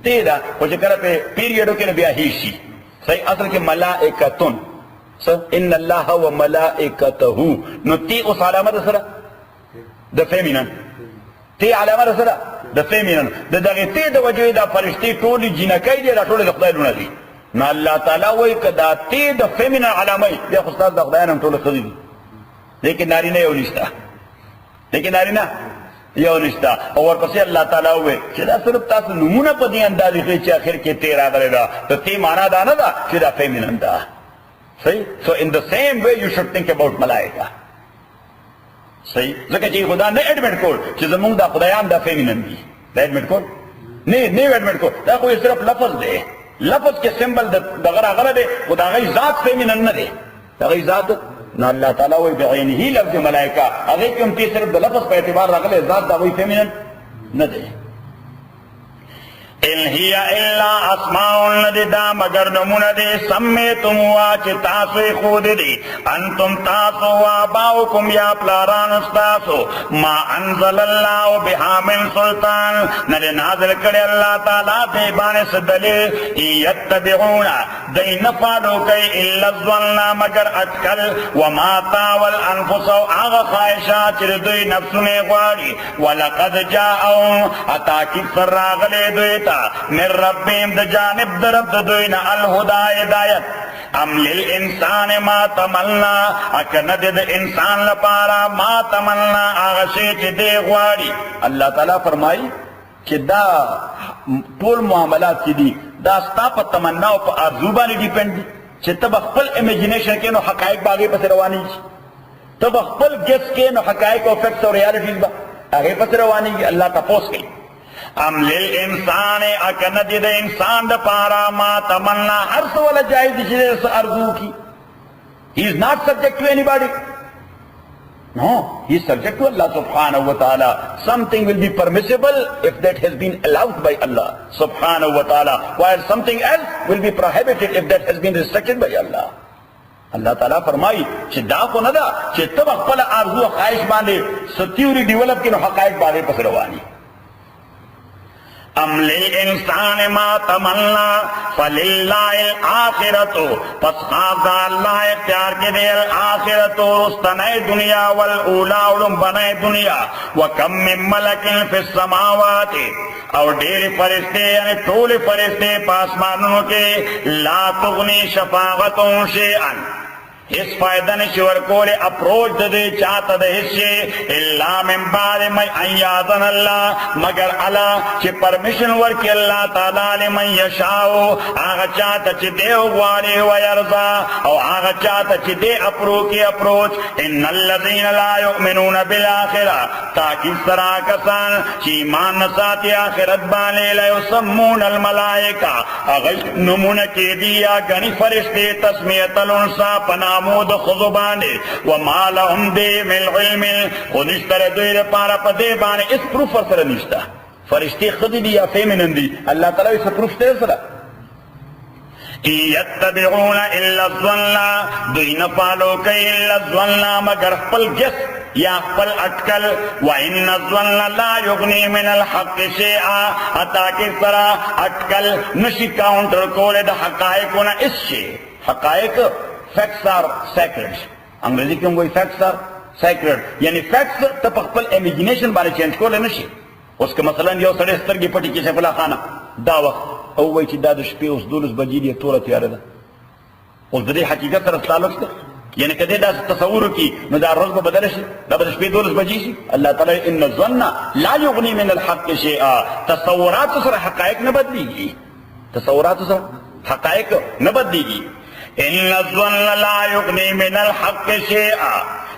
Speaker 1: ته ده، خو چې کله په پیریډو کې بیا هیڅ شي صحیح اصل کې ملائکتون. ان الله و ملائکته. نو تی اوس علامه سره د فیمینن، تی علامه سره د فیمینن، د دغه تی د وجه دا فرشتي ټولي جنکای دي، دا ټول د خدای لونه دي. نو الله تعالی وایي کدا تی د فیمینن علامه دی، خو استاد د خدای نن ټول خدي دي، لیکن نارینه یو نشته، لیکن نارینه یو نشته. او ورپسې الله تعالی وایي چې دا صرف تاسو نمونه په دې اندازې کې چې اخر کې تی راغلی ده، ته تی معنا دا نه ده چې دا فیمینن ده. صحیح. So in the same way you should think about ملائکه. صحیح. ځکه چې خدا نه اډمټ کول چې زمونږ د خدایان د فیمینن دي، دا اډمټ کول نه اډمټ کول، دا خو صرف لفظ دی، لفظ کې سمبل دغه راغلی دی، خو د هغې ذات فیمینن نه دی، د هغې ذات نو الله تعالی وایي بعینه لفظ ملائکه، هغې کې هم تی صرف د لفظ په اعتبار راغلی، ذات د هغوی فیمینن نه دی. ان هي الا اسماء نددا مگر نمونه دي سمیتموا چې تاسو خود دي انتم تاسو واباؤکم یا پلاران استاسو ما انزل الله بها من سلطان نه نازل کړي الله تعالی دې باندې سدلې یتبعون دای نه فالو کوي الا ظن مگر اٹکل وما تاول انفس او هغه خواهشات چې دوی نفسونه غواړي ولقد جاءهم اتاکید سر راغلي دوی من ربهم د جانب درب د دوینا الهدى هدایت ام للانسان ما تمنا اکنه د انسان لپاره ما تمنا هغه شی چې دی غواړي. الله تعالی فرمایي چې دا ټول معاملات چې دي دا ستا په تمنا او په ارزو باندې ډیپینډ دي چې ته خپل امیجینیشن کې نو حقایق باغې پسې رواني شي، ته خپل ګس کې نو حقایق او فیکټس او ریالټیز به هغې پسې رواني. الله تاسو کوي ام للانسان اکنه دي د انسان د پاره ما تمنا هر څه ولا جایز دي چې ارزو کی. he is not subject to anybody, no, he is subject to Allah subhanahu wa ta'ala. Something will be permissible if that has been allowed by Allah subhanahu wa ta'ala, while something else will be prohibited if that has been restricted by Allah. Allah ta'ala فرمائی چې دا خو نه ده چې ته خپل ارزو او خواهش باندې ستیوري ډیولپ کړي نو حقایق باندې پس رواني. ام للانسان ما تمنا فللہ الاخرت پس خاص اللہ اختیار کے دے الاخرت رستنائے دنیا والاولا علم بنائے دنیا وکم من ملک فی السماوات اور ڈیر فرشتے یعنی طول فرشتے پاسمانوں کے لا تغنی شفاعتوں شیئا اس فائدہ نشی ورکول اپروچ دے چاہتا دے حصے اللہ من بعد من ایادن اللہ مگر اللہ چی پرمیشن ورکی اللہ تعالی لمن یشاؤ آغا چاہتا چی دے اغواری ویرزا او آغا چاہتا چی دے اپروچ ان الذین لا یؤمنون بالآخرہ تاکہ سرا کسان چی ایمان نساتی آخرت بانے لیسمون الملائکہ اغی نمون کی دیا گنی فرشتے تسمیت الانسا پنا مود خضبانے وما لهم دے من علم خودشتر دویر پارا پا دے بانے اس پروف فرسر نشتا فرشتی خودی دی یا فیمنن دی اللہ تعالی اس پروف تیر سرا یتبعون الا الظن دوین پالو کئی الا الظن مگر خپل جس یا خپل اٹکل وَإِنَّ الظَّنَّ لَا يُغْنِي مِنَ الْحَقِّ شَيْئًا حتیٰ کہ طرح اٹکل نشی کاؤنٹر کولے دا حقائقونا اس شے حقائق facts are sacred. انگریزی کیوں گوئی facts are sacred یعنی facts تب اقبل امیجینیشن بارے چینج کو لے نشی. اس کے مثلا یو سڑے سترگی پٹی کسی فلا خانا دا وقت او وی چی دا دشپی اس دولس بجی دی تورا تیارے دا اس دے حقیقت سر تعلق دا یعنی کدے دا تصور کی نو دا روز بدل شي دا دشپی دولس بجی شي. اللہ تعالی ان الظن لا یغنی من الحق شیئا تصورات سر حقائق نہ بدلی گی تصورات سر حقائق نہ بدلی گی. ان الظن لا یغنی من الحق شیئا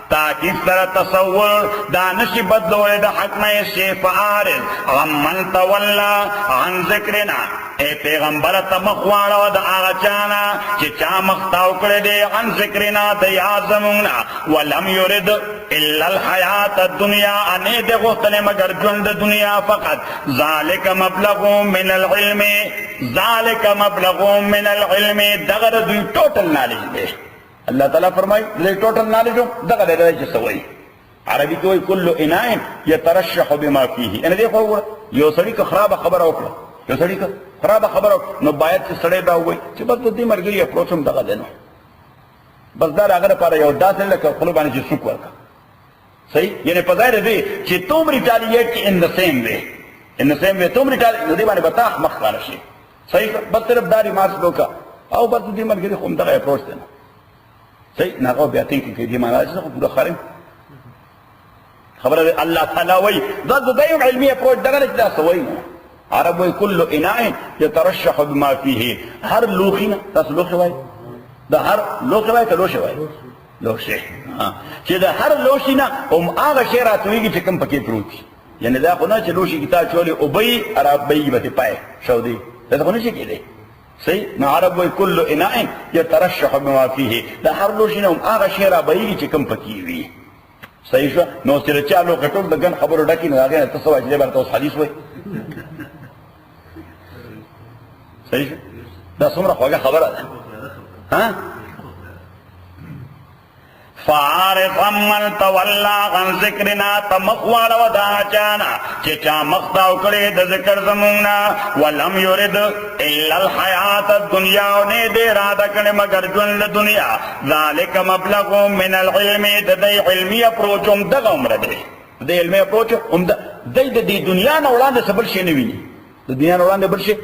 Speaker 1: تاکہ اس طرح تصور دانشی بدلوئے دا حق میں سے فعارض غمن تولا عن ذکرنا اے پیغمبر تمخواڑا دا آغا چانا چی چا مختاو کردے عن ذکرنا دا یازمونا ولم یرد الا الحیات الدنیا انے دے غختنے مگر جند دنیا فقط ذالک مبلغون من العلم ذالک مبلغون من العلم دغر دوی ٹوٹل نالج دے اللہ تعالیٰ فرمائی لے ٹوٹل نالج ہو دغر دے رہے سوئی عربی کوئی کل انائن یترشح بما فیہی یعنی دیکھو ہوا یو سڑی کا خراب خبر اوکلا یو سڑی کا خراب خبر اوکلا نو باید سے سڑے دا ہوئی چی بس دی مرگری اپروچم دغر دینو بس دار اگر پارا یو دا سے لکا خلوبانی چی سوک ورکا صحیح یعنی پظاہر دے چی تم ریٹالیٹ کی ان دا سیم وے تم ریٹالیٹ نو دی بانی بتاخ مخارشی صحیح بس صرف داری مارس دوکا او بس دی مرگری خون دغر اپروچ دینا صحیح ناقو بیاتین کی دی مانا جسا خود خارم خبر اللہ تعالیٰ وی ضد دائم علمی اپروچ دغر اجدا سوئی عرب وی کل انائن یترشح بما فیہی ہر لوخینا تاس لوخ وائی دا ہر لوخ وائی تا لوش وائی لوش چی دا ہر لوشینا ام آغا شیراتوئی کی چکم پکی پروچی یعنی دا خونا چی لوشی کتا چولی ابئی عرب بئی بتی پائے شودی دا خونا چی کی دے صحیح نا عرب وی کل انائن یترشح بما فیہی دا ہر لوشینا ام آغا شیرا بئی کی چکم پکی ہوئی صحیح شو نو سر چالو کٹول دگن خبرو ڈاکی نو آگے تصوی چلے بارتا اس حدیث ہوئی صحیح شو دا سمرا خواگا خبر آدھا ہاں فعارف امن تولا غن ذکرنا تمخوال ودا چانا چچا مختاو کرے دا ذکر زمونا ولم یرد الا الحیات الدنیا نے دے رادا کرے مگر جن دنیا ذالک مبلغ من العلم دے علمی اپروچ دغا عمر دے علمی اپروچ دے دی دنیا نولان دے سبر شے نوینی دنیا نولان دے بر شے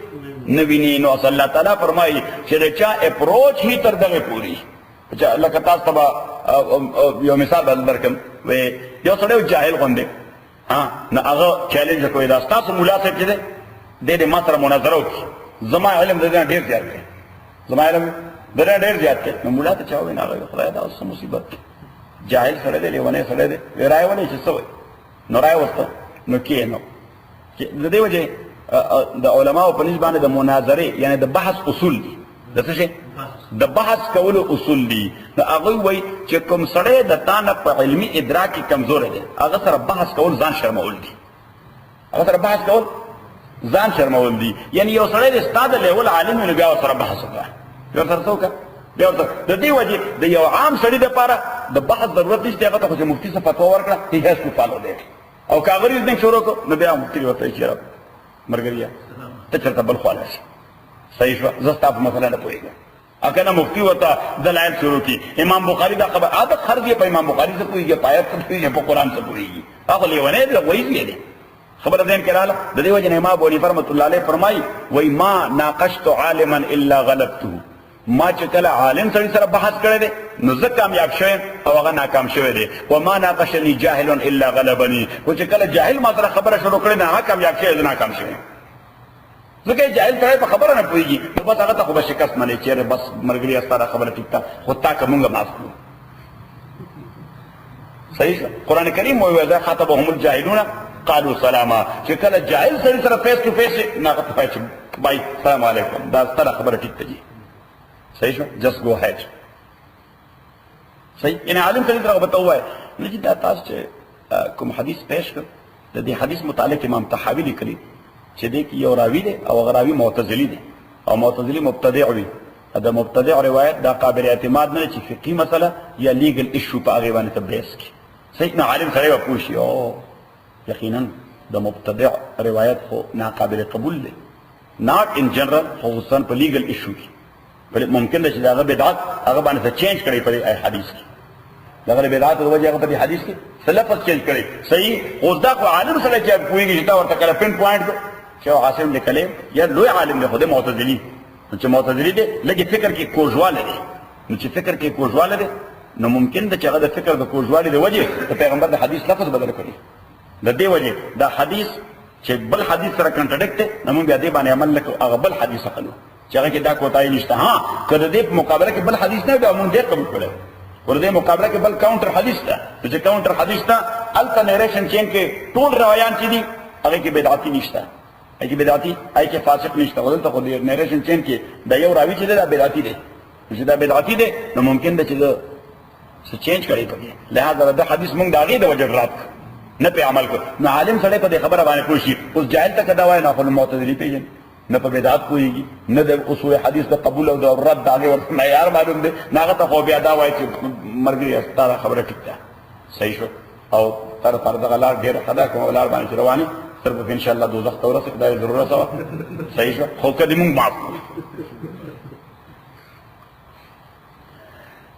Speaker 1: نوینی نو صلی اللہ تعالیٰ فرمائی چھ چا اپروچ ہی تر دغے پوری اللہ کا تاس تبا یو مثال درکم وی یو سڑے جاہل غندے نا اغا چیلنج کوئی داستا سو مولا سے چیزے دے دے ماتر مناظرہ کی زما علم دے دینا ڈیر زیاد کے زما علم دے دینا ڈیر زیاد کے نا مولا تا چاہوئے نا آگا خدای دا اس سے مصیبت کی جاہل سڑے دے لیوانے سڑے دے وی رائے وانے چیز سوئے نو رائے وستا نو کیے نو دے وجہ دا علماء و پنیز بانے دا مناظرے یعنی دا بحث اصول دی دا سشے دا بحث کولو اصول دی دا اغوی وی چه کم سڑے دا تانا پا علمی ادراکی کمزور ہے اغا سر بحث کول زان شرمول دی اغا سر بحث کول زان شرمول دی یعنی یو سڑے دا استاد لیول عالم انو بیاو سر بحث ہوگا بیاو سر سوکا بیاو سر دا دی وجہ دا یو عام سڑی دا پارا دا بحث ضرورت دیشتے اغا تا خوش مفتی سے فتوہ ورکڑا ہی حیث کو فالو دے او کاغریز دن شروع کو نو بیاو مفتی وقتا ہی چیرا مرگریا تچرتا بلخوالا شا صحیح شو زستا پا مسئلہ نہ پوئے گا اکنا مفتی ہوتا دلائل شروع کی امام بخاری دا خبر عادت خرد یہ پا امام بخاری سے پوئی گی پا آیت سے پوئی گی پا قرآن سے پوئی گی آخو لیوانے دے وہی بھی دے خبر دین کرالا دے وجہ امام ابو حنیفہ رحمۃ اللہ علیہ فرمائی وہی ما ناقشت عالما الا غلبتو ما چکل عالم سڑی سر بحث کرے دے نزد کامیاب شوئے او اگر ناکام شوئے دے وما ناقشنی جاہل الا غلبنی وہ چکل جاہل ما سر خبر شروع کرے نا کامیاب شوئے دے ناکام شوئے ذکر جاہل کرے پا خبر نہ پوئی گی تو بس آگا تا خوبا شکست منے چیرے بس مرگلی استارا خبر ٹکتا خودتا کا منگا معاف کرو صحیح سا قرآن کریم ہوئی ویزا خاطبهم الجاہلون قالوا سلاما چکل جاہل سری سر فیس ٹو فیس ناقت پایچ بائی سلام علیکم دا استارا خبر ٹکتا جی صحیح سا جس گو ہے صحیح یعنی عالم سری سر بتاوا ہے لیکن دا تاس چے کم حدیث پیش کر دی حدیث متعلق امام تحاوی لکلی چه دے کی یو راوی دے او غراوی معتزلی دے او معتزلی مبتدع وی دا مبتدع روایت دا قابل اعتماد نہ چی فقہی مسئلہ یا لیگل ایشو پا آغیوانی تبریس کی صحیح نا عالم سرے و پوشی او یقیناً دا مبتدع روایت خو ناقابل قبول دے ناٹ ان جنرل خصوصاً پا لیگل ایشو کی پھر ممکن دے چی دا اگر بدعات اگر بانے سے چینج کرے پر حدیث کی دا اگر بدعات دا وجہ اگر پر حدیث کی سلفت چینج کرے صحیح خصدا کو عالم سرے چی پوئی گی جتا ورطا کرے پن پوائنٹ کو چاہو عاصم لکلے یا لوی عالم لے خودے معتزلی نوچے معتزلی دے لگی فکر کی کوزوالے دے نوچے فکر کی کوزوالے دے نو ممکن دا چاہو دا فکر دا کوزوالے دے وجہ تو پیغمبر دا حدیث لفظ بدل کری دا دے وجہ دا حدیث چاہو بل حدیث سر کنٹرڈکٹ دے نمون بیا دے بانے عمل لکو اگا بل حدیث اقلو چاہو کہ دا کوتائی نشتا ہاں کدہ دے مقابلہ کہ بل حدیث نہیں دا امون دے قبول کرے ورته مقابله کې بل کاونټر حدیث ته چې کاونټر حدیث ته الته نریشن چین کې ټول روایان چې دي هغه کې بدعتي نشته، هغه کې بدعتي هغه کې فاسق نشته. ولته خو دې نریشن چین کې د یو راوی چې دا بدعتي دی، چې دا بدعتي دی نو ممکن ده چې څه چینج کړي پکې. لہذا دا حدیث موږ د هغې د وجه رات نه په عمل کو. نو عالم سړی په دې خبره باندې پوه شي. اوس جاهل ته کدا وای نه خو معتزلي پیژني، نه په بدعت پوهېږي، نه د اصول حدیث د قبول او د رد هغې ورته معیار معلوم دی. نه هغه ته خو بیا دا وایي چې ملګري ستا دا خبره ټیک ده، صحیح شو. او تر پر دغه لار ډېره ښه ده، کومه لار باندې چې روانې صرف ان شاء الله دوزخ ته ورسېږي، دا یې ضرورت وه، صحیح شو. خو که دې مونږ معاف کړو.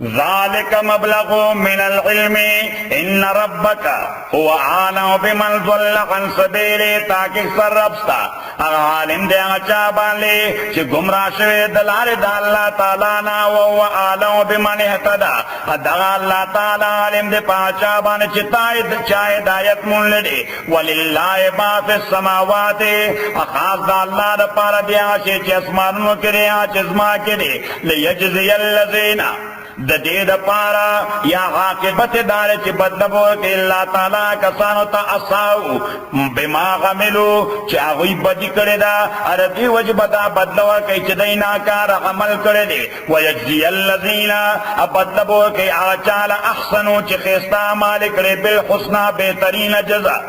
Speaker 1: ذلك مبلغ من العلم ان ربك هو عالم بمن ضل عن سبيله. تاکہ سر ربستا عالم دے اچا باندې چې گمراه شوی د لارې د الله تعالی نه، او هو عالم بمن اهتدى. دا الله تعالی عالم دې پاچا باندې چې چا هدایت مونږ لري. ولله ما فی السماوات، خاص د الله لپاره دی چې اسمانونو کې دی، چې زما کې دی. لیجزی الذین د دې د پاره یا عاقبت دار چې بدلو کې الله تعالی کسانو ته اساو بما عملو چې هغه بدی کړی دا ار دې وجب دا بدلو کې چې دای ناکار عمل کړی دی. ويجزي الذين بدلو کې اچال احسنو چې خيستا مال کړی بالحسنى بهترین جزاء.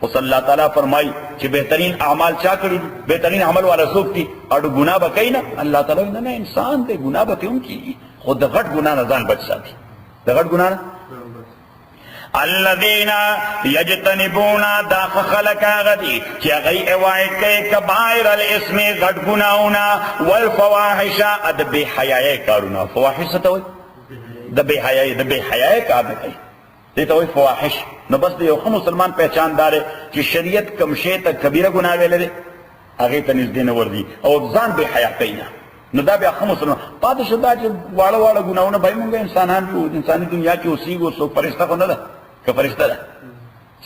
Speaker 1: اوس الله تعالی فرمای چې بهترین اعمال چا کړی، بهترین عمل والا څوک دي؟ اړو ګناه بکای نه. الله تعالی نه انسان دې ګناه بکوم کی خود د غټ ګناه نه ځان بچ ساتي، د غټ ګناه نه. الذين يجتنبون دا خلق غدي چې هغه اوایت کوي کبائر الاسم غټ ګناونه والفواحش د بے حیاي کارونه. فواحش څه ته وایي؟ د بے حیاي، د بے حیاي کار نه کوي، دې ته وایي فواحش. نو بس د یو ښه مسلمان پہچاندار چې شریعت کوم شی ته کبیره ګناه ویلې ده هغې ته نږدې نه ورځي او ځان بے حیا کوي نه، نو دا بیا ښه مسلمان پاتې شو. دا چې واړه واړه ګناهونه بھائی مونږ انسانان یو، انساني دنیا کې اوسېږو، څوک فرشته خو نه ده که فرشته ده،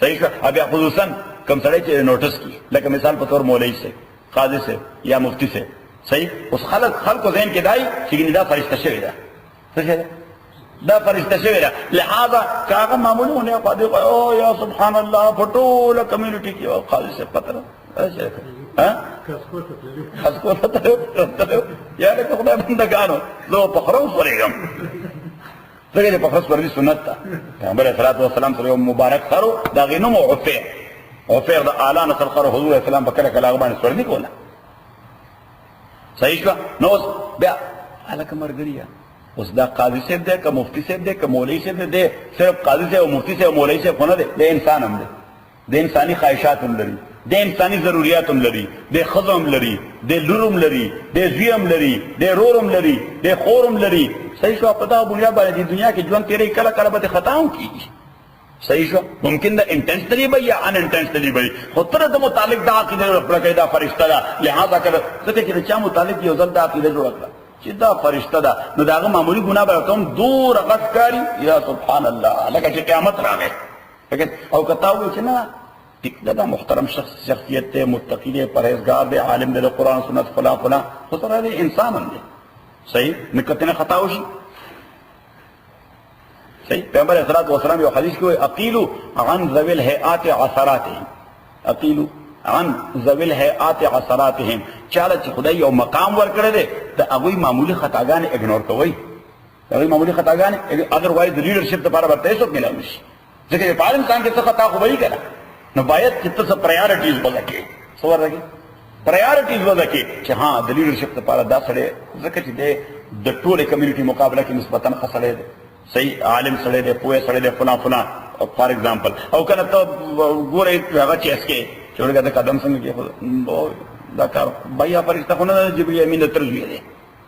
Speaker 1: صحیح شو. بیا خصوصا کوم سړی چې نوټس کړي، لکه مثال په طور مولوي صاحب، قاضي صاحب یا مفتي صاحب، صحیح. اوس خلکو ذهن کې دای چې دا فرشته شوې ده، څه شی ده؟ دا فرشته شوې ده. لہذا که هغه معمولي ونه قاضي او یا سبحان الله په ټوله کمیونټي کې قاضي صاحب پته ده خاص ته تلو یا لکه خدای بندګانو زه په خروس ورېږم. ځکه چې په خروس ورېږي سنت ده. پیغمبر علیه الصلاة والسلام سره یو مبارک خرو د هغې نوم و عفیر. عفیر د اعلی نسل خرو حضور علیه السلام به کله کله هغه باندې سورلي کوله، صحیح شوه. نو اوس بیا هلکه مرګري اوس دا قاضي صاحب دی که مفتي صاحب دی که مولوي صاحب دی، صرف قاضي صاحب او مفتي صاحب او مولوي صاحب خو نه دی، د انسان هم دی، د انساني خواهشات هم لري، د انساني ضروريات هم لري، د ښځو هم لري، د لور هم لري، د زوی هم لري، د رور هم لري، د خور هم لري، صحیح شو. په دغه بنیاد باندې د دنیا کې ژوند تېروي، کله کله به د خطا هم کېږي، صحیح شو. ممکن د انټنشنلی به یا ان انټنشنلی به، خو ته د متعلق دا عقیده جوړه کړه چې دا فرشته ده. لہذا کله ځکه چې د چا متعلق یو ځل دا عقیده جوړه کړه چې دا فرشته ده، نو د هغه معمولي ګناه به ورته هم دومره غټ ښکاري، یا سبحان الله، لکه چې قیامت راغی. او که تا ووایي چې نه دا محترم شخصیت دی، متقی دی، پرهیزګار دی، عالم دی، د قرآن سنت فلان فلان، خو سره دی انسان هم دی، صحیح. نو که ترې خطا وشي، صحیح. پیغمبر علیه الصلاة والسلام یو حدیث کې وایي اقیلو عن ذوي الهیئات عثراتهم، اقیلو عن ذوي الهیئات عثراتهم. چاله چې خدای یو مقام ورکړی دی د هغوی معمولي خطاګانې اګنور کوئ، د هغوی معمولي خطاګانې ادروایز د لیډرشپ دپاره به ورته هېڅوک میلاو نه شي. ځکه چې په هر انسان کې څه خطا خو به وي که نه، نو باید چې ته څه پرایارټیز ولکې، څه ورکې پرایارټیز ولکې چې ها د لیډرشپ دپاره دا سړی، ځکه چې دی د ټولې کمیونټي مقابله کې نسبتاً ښه سړی دی، صحیح عالم سړی دی، پوهه سړی دی، فلان فلان فار ایگزامپل. او کله ته ګورې هغه چیس کې چې ورګه د قدم څنګه کېښود، دا کار بیا فرشته خو نه ده، جبرئیل امین د تر زوی دی.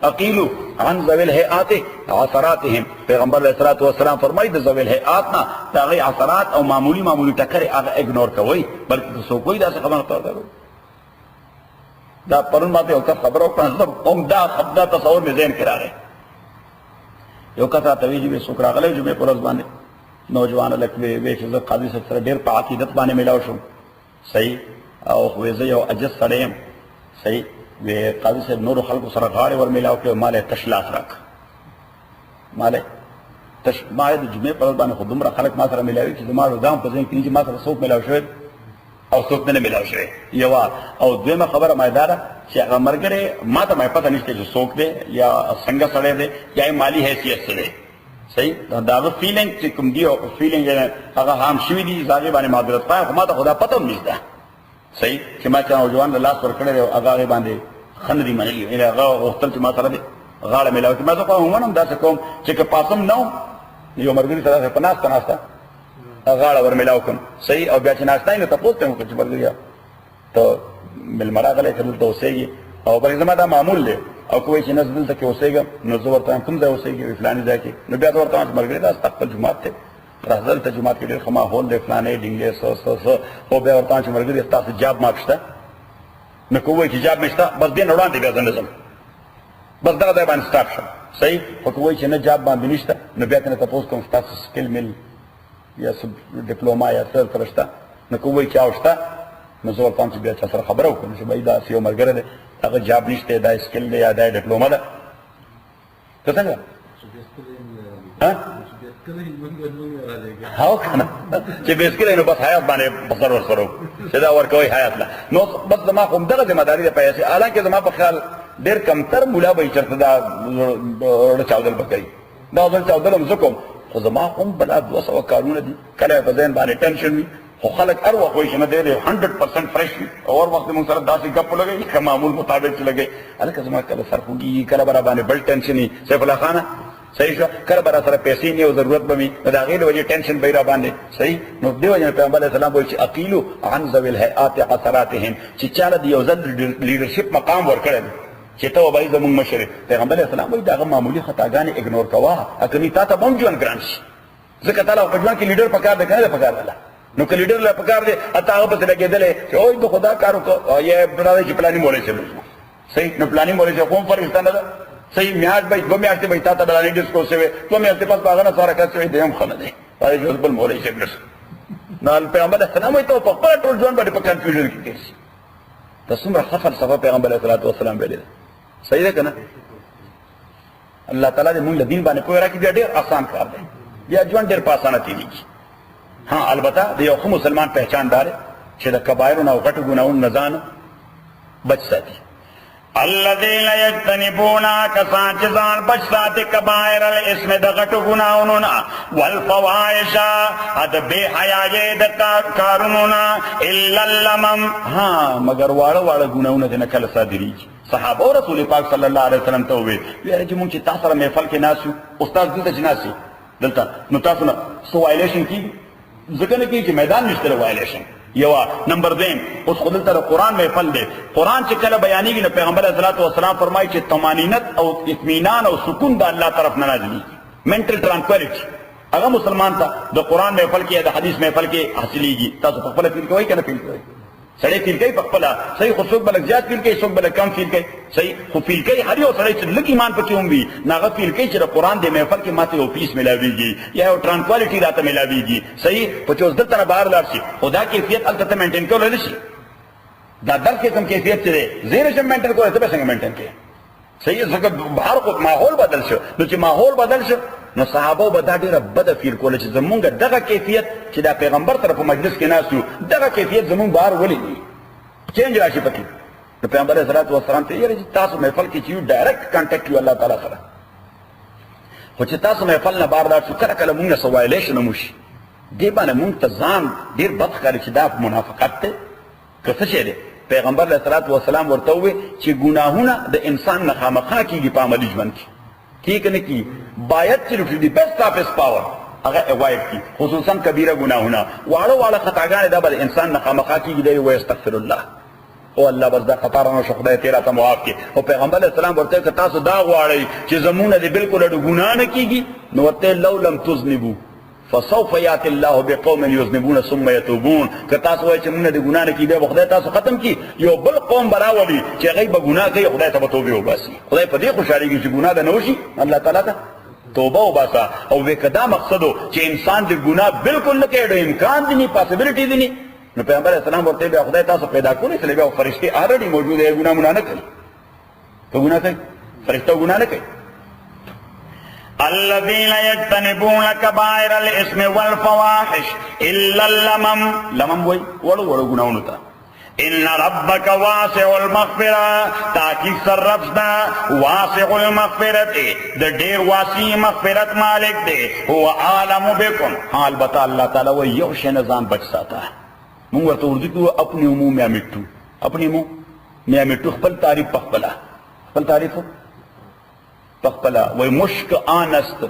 Speaker 1: اقیلو عن ذوي الهیئات عثراتهم. پیغمبر علیه الصلاة والسلام فرمایي د ذوي الهیئات نه د هغې عثرات او معمولي ټکرې هغه اګنور کوئ، بلکې که څوک وایي داسې خبره ورته کوئ. دا پرون ما ته یو کس خبره وکړه، هم دا تصور مې ذهن کې راغی. یو کس راته وایي چې څوک راغلی جمعې په ورځ باندې نوجوان هلک ویې چې زه قاضي صاحب سره ډېر په عقیدت باندې میلاو شوم، صحیح. او وایي زه یو عجز سړی یم، صحیح. وی قاضي صاحب نورو خلکو سره غاړې ور میلاو کړې، مالی تش لاس راکړه، مالی تش ما د جمعې په ورځ باندې خو دومره خلک ما سره ملاوي چې زما ځان په ذهن کې چې ما سره څوک ملاو شوی او څوک نه ملاو شوی یوه او دویمه خبره مې دا ده چې هغه ملګری ما ته مې پته نشته چې څوک دی یا څنګه سړی دی یا یې مالي حیثیت څه دی صحیح دا هغه فیلینګ چې کوم دی او فیلینګ هغه هم شوي دي هغې باندې معذرت خوایم خو ما ته خو دا پته هم نشته صحیح چې ما چا نوجوان له لاس ورکړی دی او هغه هغې باندې ښه نه دي منلي هغه غوښتل چې ما سره دی غاړه ملاوي ما زه خو عموما هم داسې کوم چې که پاسم نه وم یو ملګري سره په ناسته ناسته غاړه ور ملاو کړم صحیح او بیا چې ناسته یې نو تپوس ته مې وکړه چې ملګريه ته مېلمه راغلی چې دلته اوسېږي او بلکې زما دا معمول دی او که وایي چې نه زه دلته کې اوسېږم نو زه ورته وایم کوم ځای اوسېږي وایي فلاني ځای کې نو بیا زه ورته وایم چې ملګري دا ستا خپل جومات دی راځه دلته جومات کې ډېر ښه ماحول دی فلانی ډینګې څه خو بیا ورته وایم چې ملګري ستاسو جاب ماپ شته نو که ووایي چې جاب مې شته بس دې نه وړاندې بیا زه نه ځم بس دغه ځای باندې سټاپ شم صحیح خو که وایي چې نه جاب باندې نشته نو بیا ترې تپوس کوم ستاسو سکل مل یا ډیپلوما یا څه سره شته نو که وایي چې او شته نو زه ورته وایم چې بیا چا سره خبره وکړم چې بھائی داسې یو ملګری دی هغه جاب نشته دا سکل دی یا دا ډیپلوما ده ته څنګه هاو کنه چې بیسکلی نو بس حیات باندې بسر ورسره چې دا ورکوي حیات له نو بس زما خو همدغه ذمه داري ده پیسې حالانکه زما په خیال ډېر کمتر مولا به یې چېرته دا زړه چاودل به کوي دا زړه چاودل هم زه کوم خو زما هم بلا 200 کارونه دي کله په ذهن باندې ټینشن وي خو خلک هر وخت وایي چې نه دی 100% فرش وي او هر وخت موږ سره داسې ګپ لګوي که معمول مطابق چې لګوي هلکه زما کله سر خوږي کله به را باندې بل ټینشن وي سیف الله خانه صحیح شو کله به را سره پیسې نه او ضرورت به وي نو د هغې له وجې ټینشن به یې را باندې صحیح نو دې وجې نه پیغمبر علیه السلام وایي چې اقیلو عن ذوي الهیئات قصراتهم چې چا له د یو ځل لیډرشپ مقام ورکړی دی چې ته وبایي زمونږ مشر پیغمبر علیه السلام وایي د هغه معمولي خطاګانې اګنور کوه اکني تا ته به هم ژوند ګران شي ځکه تا له په ژوند کې لیډر پکار دی که نه دی پکار دی نو که لیډر له پکار دی اته هغه پسې لګېدلی چې اوی د خدا کار وکړه یې راځي چې پلاني مولوي صاحب صحیح نو پلاني مولوي صاحب کوم فرښته نه ده صحیح میاشت به 2 میاشتې به تا ته بلاني ډسکورس شوی 2 میاشتې پس به هغه نه ساره کس شوی دی هم ښه نه دی هغې ژوند بل مولوي صاحب نشو نو پیغمبر علیه السلام وایي ته په خپله ټول ژوند باندې په کنفیوژن کې تېر شي دا څومره ښه فلسفه پیغمبر علیه الصلات وسلام ویلې ده صحیح ده که نه الله تعالی دې مونږ له دین باندې پوه راکړي بیا ډېر اسان کار دی بیا ژوند ډېر په اسانه تېرېږي ها البته د یو ښه مسلمان پہچان دا دی چې د کبایرو نه او غټو ګناهونو نه ځان بچ ساتي الذين يجتنبون کسان چې ځان بچ ساتي کبائر الاسم د غټو ګناهونو نه والفواحش د بې حیایۍ د کارونو نه الا اللمم ها مګر واړه واړه ګناهونه دې نه کله صادرېږي صحابه رسول پاک صلی الله علیه وسلم ته وویل یاره چې مونږ چې تا سره محفل کې ناست یو استاد دلته چې ناست دلته نو تاسو نه څه وایلیشن کېږي ځکه نه کېږي چې میدان نشته د وایلیشن یوه نمبر دویم اوس خو دلته د قرآن محفل دی قرآن چې کله بیانېږي نو پیغمبر علیه الصلات وسلام فرمایي چې طمانینت او اطمینان او سکون د الله طرف نه نازلېږي منټل ټرانکولیټي هغه مسلمان ته د قرآن محفل کې یا د حدیث محفل کې حاصلېږي تاسو په خپله فیل کوئ که نه فیل کوئ سړی فیل کوي په خپله صحیح خو څوک به لږ زیات فیل کوي څوک به لږ کم فیل کوي صحیح خو فیل کوي هر یو سړی چې لږ ایمان پکې هم وي نو هغه فیل کوي چې د قرآن د محفل کې ماته یو پیس میلاویږي یا یو ټرانکوالټي راته میلاویږي صحیح خو چې اوس دلته نه بهر لاړ شي خو دا کیفیت هلته ته مینټین کولی نه شي دا درس کې کوم کیفیت چې دی زه یې نشم مینټین کولی ته به څنګه مینټین کوې صحیح ځکه بهر خو ماحول بدل شو نو چې ماحول بدل شو نو صحابه به دا ډېره بده فیل کوله چې زمونږ دغه کیفیت چې دا پیغمبر سره په مجلس کې ناست یو دغه کیفیت زمونږ بهر ولې دی چینج راشي پکې نو پیغمبر علیه الصلات وسلام ته یاره چې تاسو محفل کې چې یو ډایرکټ کانټیکټ یو الله تعالی سره خو چې تاسو محفل نه بار لاړ شو کله کله مونږ نه څه وایلیشن هم وشي دې باندې مونږ ته ځان ډېر بد ښکاري چې دا منافقت دی که څه شی دی پیغمبر علیه الصلات وسلام ورته وویل چې ګناهونه د انسان نه خامخا کېږي په عملي ژوند کې کېږي که نه کېږي باید چې ټو دی بیسټ آف هز پاور هغه اوایډ کړي خصوصا کبیره ګناهونه واړه واړه خطاګانې دا به د انسان نه خامخا کېږي دی وایي استغفر الله او الله بس دا خطا رانه شو خدای تیرا ته معاف کړي او پیغمبر علیه السلام ورته که تاسو دا غواړئ چې زمونږ نه دې بلکل اډو ګناه نه کېږي نو ورته لو لم تذنبوا فسوف یات الله بقوم یذنبون ثم یتوبون که تاسو وایئ چې مونږ نه دې ګناه نه کېږي بیا به خدای تاسو ختم کړي یو بل قوم به راولي چې هغوی به ګناه کوي خدای ته به توبې وباسي خدای په دې خوشحالېږي چې ګناه ده نه وشي الله تعالی ته توبه وباسه او که دا مقصد و چې انسان د ګناه بلکل نه کوي امکان دی نه پاسبلیټي دی نه نو پیغمبر علیه السلام ورته بیا خدای تاسو پیدا کړی چې بیا فرشتې آلریډي موجود دی ګناه نه کوي که ګناه کوي فرشته ګناه نه کوي الذين يجتنبون كبائر الاسم والفواحش الا لمم وای وړو ګناونو ته ان ربك واسع المغفرة تاکي سر ربنا واسع المغفرة د ډېر واسع مغفرت مالک دی هو عالم بكم البته الله تعالی و یو شی نه ځان بچ ساته موږ ورته اردو کې اپنی مو میا مټو اپنی مو میا مټو خپل تعریف پخپلا خپل تعریف پخپلا وای مشک آنست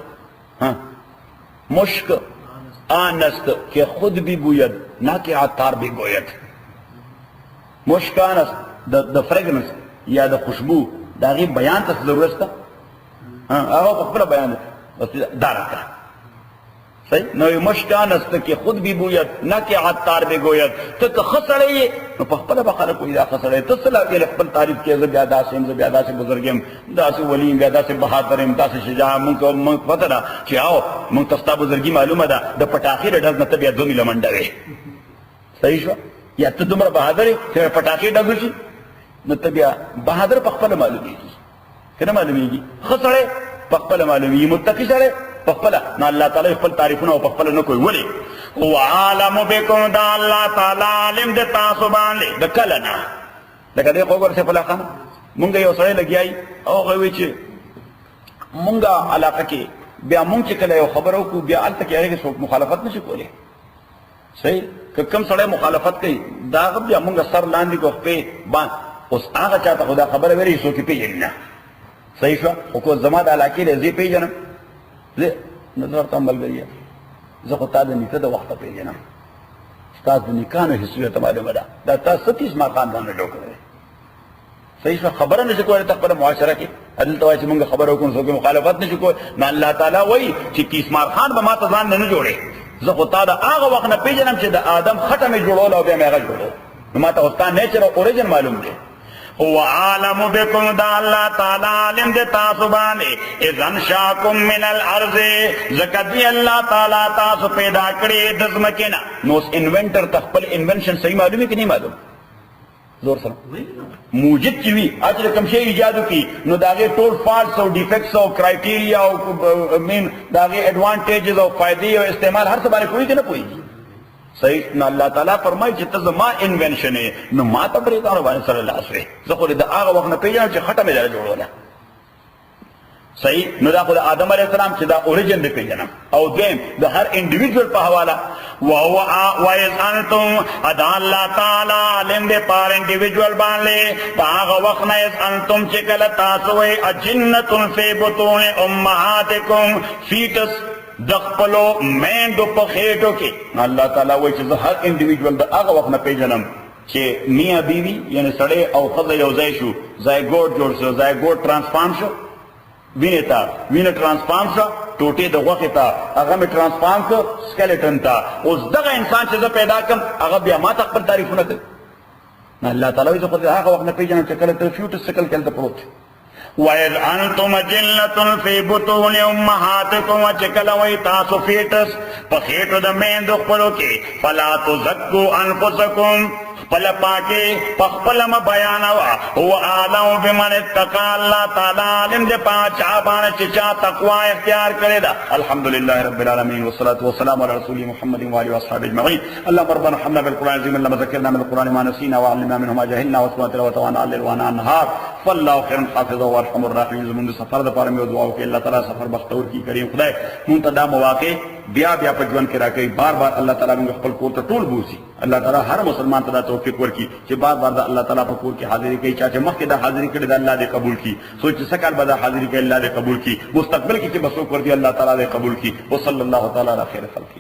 Speaker 1: ها مشک آنست که خود بھی گوید نہ کہ عطار بھی گوید مشکان د فرګنس یا د خوشبو دا غي بیان ته ضرورت ده هغه په خپل بیان بس دارته صحیح نو مشکان است که خود بھی گوید نہ کہ عطار بھی گوید ته خسړې نو په خپل بخره کوئی دا خسړې ته صلا کې خپل تعریف کې زبیا داسم زبیا داسې بزرګم داسې ولی بیا داسې بهادرم داسې شجاع مونږ پته ده چې آو مونږ تاسو بزرګي معلومه ده د پټاخي ډز نه ته بیا 2 میله منډه وي صحیح شو یا ته دومره بهادر چې پټاخي ډز شي نو ته بیا بهادر په خپل معلومیږي کنه معلومیږي خسړې په خپل معلومیږي متقی سره په خپل نو الله تعالی خپل تعریفونه او په خپل نه کوي ولی هو عالم بكم دا الله تعالی علم د تاسو باندې د کلنا لکه دې خبر څه په لخوا مونږ یو سره لګیای او غوي چې مونږه علاقه کې بیا مونږ چې کله یو خبرو کو بیا الته کې هغه څوک مخالفت نشي کولی صحیح کم سړی مخالفت کوي دا بیا مونږ سر لاندې کو په باندې اوس هغه چاته خدا خبره وری سو کې پیژنې نه صحیح شو او کو زما د علاقې لري پیژنم زه نظر ته ملګری زه خو تاسو نیته د وخت پیژنم تاسو د نکانو حسابه معلومه ده دا تاسو 30 ما خاندان له ډوکره صحیح شو خبره نشي کولای خپل معاشره کې عدل توای چې موږ خبرو کوم څوک مخالفت نشي کوی نه الله تعالی وایي چې 30 مار خان به ما ته ځان نه جوړي زه خو تا دا هغه وخت نه پیژنم چې د آدم خټه مې جوړول او بیا مې هغه جوړول نو ما ته اوستا نیچر او اوریجن معلوم دی هو عالم بكم دا الله تعالی علم د تاسو باندې اذن شاکم من الارض زکدی الله تعالی تاسو پیدا کړی د زمکینا نو انوینټر خپل انوینشن صحیح معلومه کې نه معلوم زور سره موجد کی وی اجر کم شی ایجاد کی نو داغه ټول فالټس او ډیفیکټس او کرایټیریا او مین داغه ایڈوانټیجز او فائدې او استعمال هر څه باندې کوئی نه کوئی صحیح نو الله تعالی فرمایي چې ته زما انوینشن نو ما ته پرې کار باندې سره لاس وي زه خو د هغه وخت نه پیژنم چې خټه مې جوړوله صحیح نو دا خو د آدم علیه السلام چې دا اوریجن دی پیژنم او دویم د هر انډیویډوال په حواله وهو وایز انتم ادا الله تعالی علم دې پار انډیویډوال باندې دا هغه وخت نه انتم چې کله تاسو وي اجنه فی بطون امهاتکم فیټس د خپلو میندو په خېټو کې الله تعالی وایي چې زه هر انډیویډوال د هغه وخت نه پیژنم چې میاں بیوی یعنی سړی او ښځه یو ځای شو زایګوټ جوړ شو زایګوټ ټرانسفارم شو وینه تا وینه ټرانسفارم شو ټوټې د غوښې ته هغه مې ټرانسفارم کړ سکلیټن ته اوس دغه انسان چې زه پیدا کړم هغه بیا ما ته خپل تعریفونه کوي نه الله تعالی وایي زه خو هغه وخت نه پیژنم چې کله ته فیوټس سکل کې هلته پروت وَإِذْ أَنْتُمْ أَجِنَّةٌ فِي بُطُونِ أُمَّهَاتِكُمْ وَچکل وای تاسو فیټس په خېټو د میندو خپلو کې فَلَا تُزَكُّوا أَنفُسَكُمْ خپل پاکي په خپل م بیانوا هو اعلم بمن اتقى الله تعالی علم دې پاچا باندې چې چا تقوا اختیار کړی دا الحمدلله رب العالمین والصلاه والسلام على رسول محمد وعلى واصحابه اجمعين اللهم ربنا ارحمنا بالقران العظيم لما ذكرنا من القران ما نسينا وعلمنا منه ما جهلنا واسمع تلاوته وانا الليل وانا النهار فالله خير حافظا وارحم الراحمين زمون سفر د پاره مې دعا وکړه الله تعالی سفر بختور کی کریم خدای مونږ ته دا مواقع بیا بیا په ژوند کې راکړي بار بار الله تعالی موږ خپل کور ته ټول بوزي الله تعالی هر مسلمان ته دا توفیق ورکړي چې بار بار د الله تعالی په کور کې حاضرې کوي چې مخکې دا حاضرې کړي د الله دې قبول کړي سوچ سکال به دا حاضرې کوي الله دې قبول کړي مستقبل کې چې بسو کړ دي الله تعالی دې قبول کړي وصلی الله تعالی علی خیر خلقه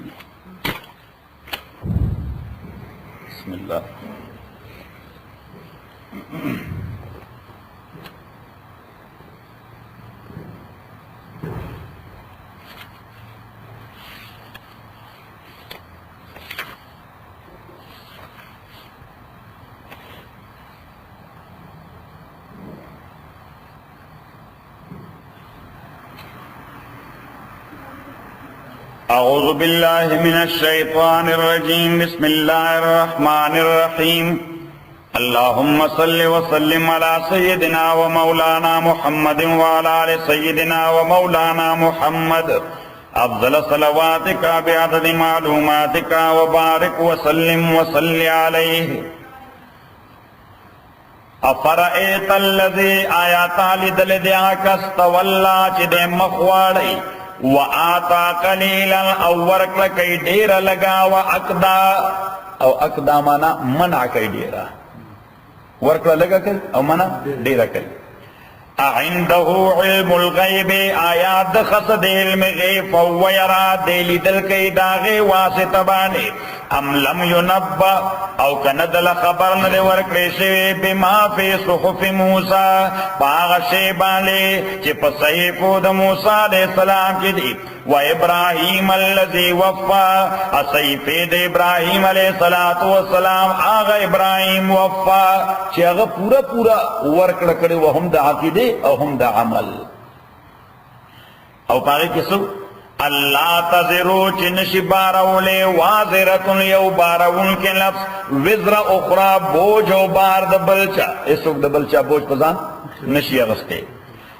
Speaker 1: بسم الله أعوذ بالله من الشيطان الرجيم بسم الله الرحمن الرحيم اللهم صل وسلم على سيدنا ومولانا محمد وعلى آل سيدنا ومولانا محمد أفضل صلواتك بعدد معلوماتك وبارك وسلم وصل عليه. افرأيت الذي آیات لدل دیا کس تولا چی دے مخواڑی و آتا قلیلا او ورکل کئی دیر لگا و اقدا او اقدا مانا منع کئی دیرا ورکل لگا کئی او منع دیرا کئی. اعنده علم الغیب آیات خصد علم غیب و یرا دیلی دل کئی داغی واسطہ بانے ام لم ینبا او کندل خبر ندے ورکڑی شوی بما فی صحف موسیٰ پاغ شیبانے چی پسیفو دا موسیٰ علیہ السلام کی دی و ابراہیم اللذی وفا اصیفی دا ابراہیم علیہ السلام آغا ابراہیم وفا چی آغا پورا پورا ورکڑ کڑی و ہم دا عقیدے او ہم دا عمل او پاغی کسو اللہ تذرو چنشی بارولے وازرتن یو بارون کے لفظ وزر اخرى بوجھ و بار دبلچا اس وقت دبلچا بوجھ پزان نشی اغسطے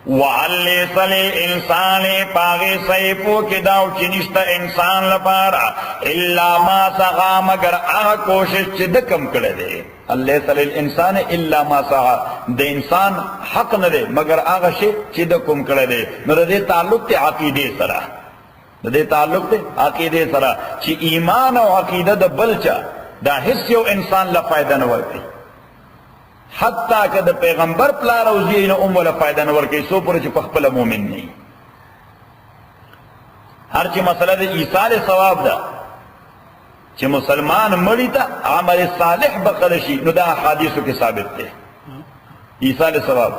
Speaker 1: وعلی صلی انسان پاغی صحیفو کی داو چنشتا انسان لپارا اللہ ما سغا مگر آہ کوشش چی دکم کردے دے اللہ صلی الانسان اللہ ما سغا دے انسان حق ندے مگر آغا شی چی دکم کردے نو دے تعلق تے عقیدے سرا دے تعلق تے عقیدے سرا چی ایمان و عقیدہ دا بلچا دا حصیو انسان لفائدہ نورکی حتیٰ کہ دا پیغمبر پلا روزی انہوں لفائدہ نورکی سو پر چی پخپل مومن نہیں ہر چی مسئلہ دا عیسال ثواب دا چی مسلمان مڑی تا عمل صالح بقلشی نو دا حادیثو کے ثابت تے عیسال ثواب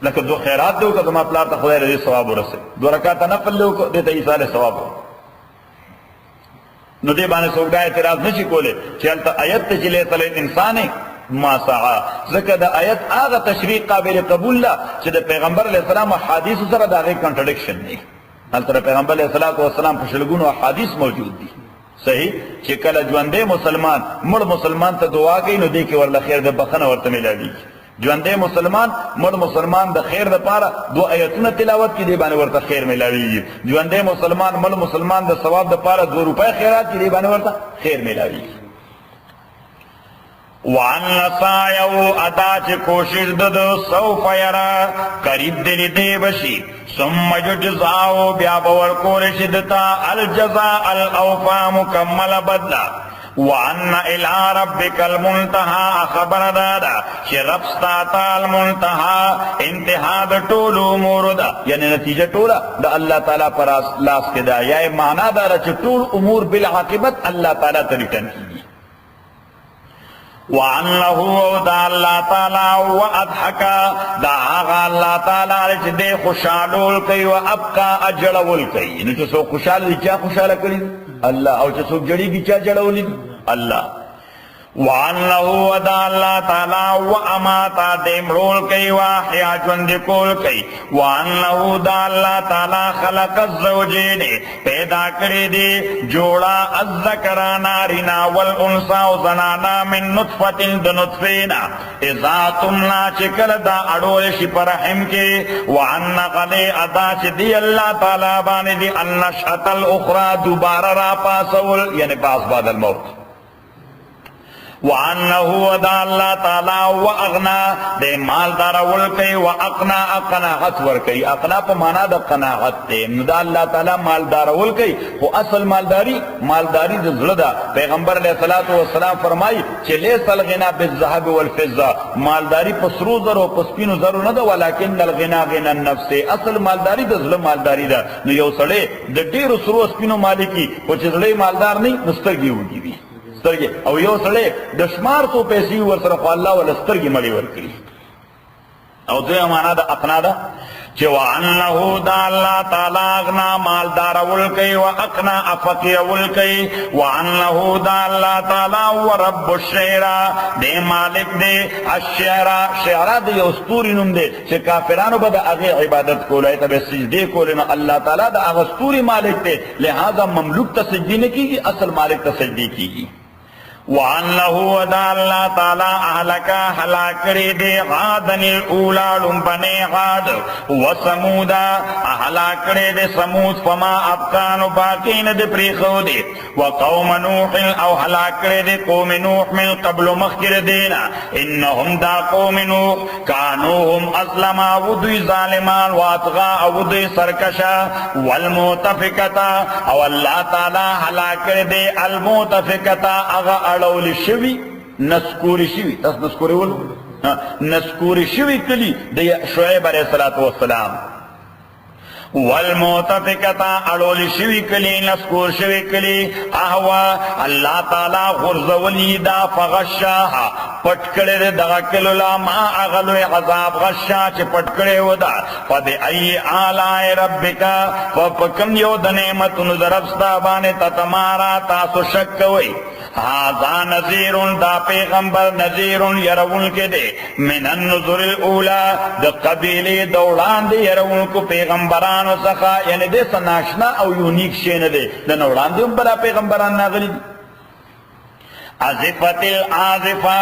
Speaker 1: لکہ دو خیرات دو کہ تم اپلار تا خدای رضی ثواب رسے دو رکاتا نفل دو کہ دیتا عیسال ثواب نو دے بانے سوکتا اعتراض نشی کولے چلتا آیت تجلے صلی انسان ما سعا ذکر دا آیت آغا تشریق قابل قبول لا چی دا پیغمبر علیہ السلام و حادیث سر دا آغی کنٹرڈکشن نہیں حالتا پیغمبر علیہ السلام پشلگون و حادیث موجود دی صحیح چی کل جواندے مسلمان مڑ مسلمان تا دعا گئی نو دے کے ورلہ خیر دا بخن ورطملا دی جواندے مسلمان مڑ مسلمان دا خیر دا پارا دو آیتون تلاوت کی دے بانے ورطا خیر ملاوی جواندے مسلمان مڑ مسلمان دا ثواب دا پارا 2 روپے خیرات کی دے بانے ورطا خیر ملاوی وان لسایو ادا چی کوشش ددو سوف یرا قریب دلی دے بشی ثم جزاو بیا باور کولش دتا الجزاء الاوفا مکمل بدلا وَأَنَّ إِلَىٰ رَبِّكَ الْمُنْتَهَا خبر دادا کہ رب ستاتا المنتہا انتہا دا طول امور دا یعنی نتیجہ طولا دا اللہ تعالیٰ پر لاس کے دا یا معنی دارا چھ طول امور بالعاقبت اللہ تعالیٰ تریٹن کی وَأَنَّهُ دا اللہ تعالیٰ وَأَضْحَكَ دا آغا اللہ تعالیٰ چھ دے خوشالول کئی وَأَبْقَى اجڑول کئی انہو چھ سو خوشال دی چاہ خوشالہ کری اللہ او چھ سوک جڑی کی چاہ جڑولی اللہ وَأَنَّهُ وَدَا اللہ تعالیٰ وَأَمَاتَ دیمرول کئی وَاحِيَا جوندکول کئی وَأَنَّهُ دا اللہ تعالیٰ خلق الزوجین پیدا کری دی جوڑا الذکر نارنا والانسا زنانا من نطفت دنطفینا اذا تمنا چکل دا اڑولش پرحم کی وَأَنَّ قَدِ ادا چی دی اللہ تعالیٰ بانی دی النشأت الاخرى دوبارہ را پاسول یعنی پاس بعد الموت وَأَنَّهُ وَدَا اللہ تعالیٰ وَأَغْنَا دے مالدار ولکئی وَأَقْنَا اقناعت ورکئی اقنا پا مانا دا قناعت دے دا اللہ تعالیٰ مالدار ولکئی وہ اصل مالداری دا زلدہ پیغمبر علیہ السلام فرمائی چھ لیس الغنا بالذهب والفضہ مالداری پا سرو ذر و پسپین ذر ندا ولیکن الغنا غنا النفس اصل مالداری دا ظلم مالداری دا نو یو سڑے دا دیر سرو اسپینو مالکی وہ چھ ظلم مالدار نہیں نسترگی ہوگی بھی او یو سڑے دشمار تو پیسی ورسرف اللہ والسترگی مڑی ورکلی او دوی امانا دا اقنا دا چه وَأَنَّهُ دا اللہ تعالیٰ اغنا مالدار ولکی وَأَقْنَا افقی ولکی وَأَنَّهُ دا اللہ تعالیٰ وَرَبُّ الشعرا دے مالک دے الشعرا شعرا دے استوری نم دے چه کافرانو با دا اغی عبادت کولای تا بے سجدے کولینا اللہ تعالیٰ دا اغستوری مالک دے لہذا مملوک تا سجدی نکی گی اصل مالک تا سجدی کی گی وَأَنَّهُ وَدَا اللَّهُ تعالی اهلکا هلاکڑی دے غادن الاولا لنبنے غاد وسمودا هلاکڑی دے سمود فما ابقان باقین دے پریخو دے وقوم نوح او هلاکڑی دے قوم نوح من قبل مخکر دینا انہم دا قوم نوح کانوہم اسلما ودوی ظالمان واتغا ودوی سرکشا والموتفکتا او اللہ تعالی ہلاکڑی دے الموتفکتا اغا اڑول شوی نسکوری شوی تاس نسکوری ولو نسکوری شوی کلی دی شعیب علیہ السلام والموتفکتا اڑول شوی کلی نسکور شوی کلی احوا اللہ تعالی غرزولی دا فغشاہا پٹکڑے دے دغکلو لا ما اغلو عذاب غشا چے پٹکڑے ودا فدے ای آلائی ربکا فپکم یو دنیمت نظرفستا بانے تتمارا تاسو شکوئی هذا نذیر دا پیغمبر نذیر یرون کے دے من النذر الاولا دا قبیلی دوڑان دے یرون کو پیغمبران و سخا یعنی دے سناشنا او یونیک شین دے دا نوڑان دے ان بلا پیغمبران ناغلی دی عزفت العازفہ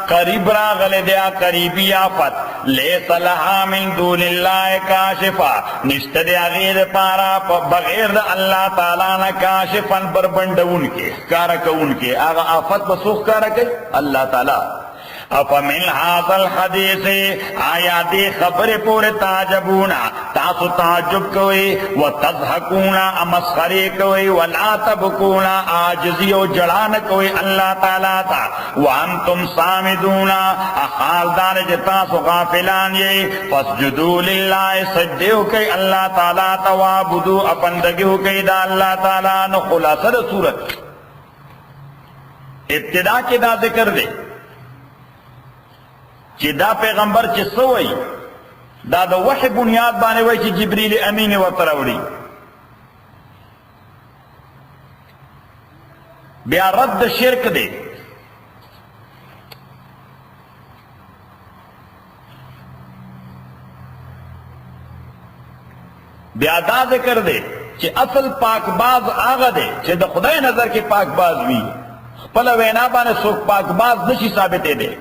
Speaker 1: قریب راغل دیا قریبی آفت لیس لہا من دون اللہ کاشفہ نشت دیا غیر پارا بغیر دا اللہ تعالیٰ نا کاشفن بربندون کے کارکون کے آغا آفت بسوخ کارکے اللہ تعالیٰ افمن هذا الحدیث آیا دی خبر پور تعجبونا تاسو تعجب کوئی و تضحکونا امسخری کوئی ولا تبکونا آجزی و جڑان کوئی اللہ تعالیٰ تا وانتم سامدونا اخال دار جتاسو غافلان یہ فسجدو للہ سجدیو کئی اللہ تعالیٰ تا وابدو اپندگیو کئی دا اللہ تعالیٰ نو خلاصہ صورت ابتدا کے دا ذکر دے چی دا پیغمبر چی سوئی دا دا وحی بنیاد بانے وی چی جبریل امین و تروڑی بیا رد شرک دے بیا دا ذکر دے چی اصل پاک باز آغا دے چی دا خدای نظر کے پاک باز بھی پلا وینا بانے سوک پاک باز نشی ثابتے دے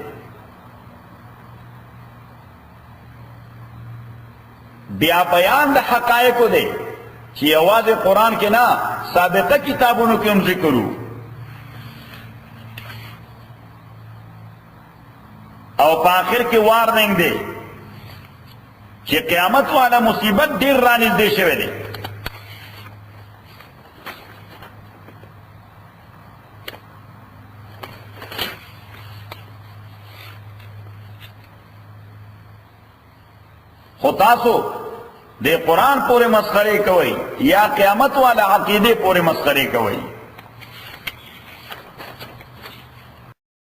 Speaker 1: بیا بیان دا حقائقو دے چی آواز قرآن کے نا سابقہ کتابونو کے ان ذکرو او پاخر کی وارننگ دے چی قیامت والا مصیبت دیر رانیز دے شوے دے خطاسو دے قرآن پورے مسخرے کوئی یا قیامت والا عقیدے پورے مسخرے کوئی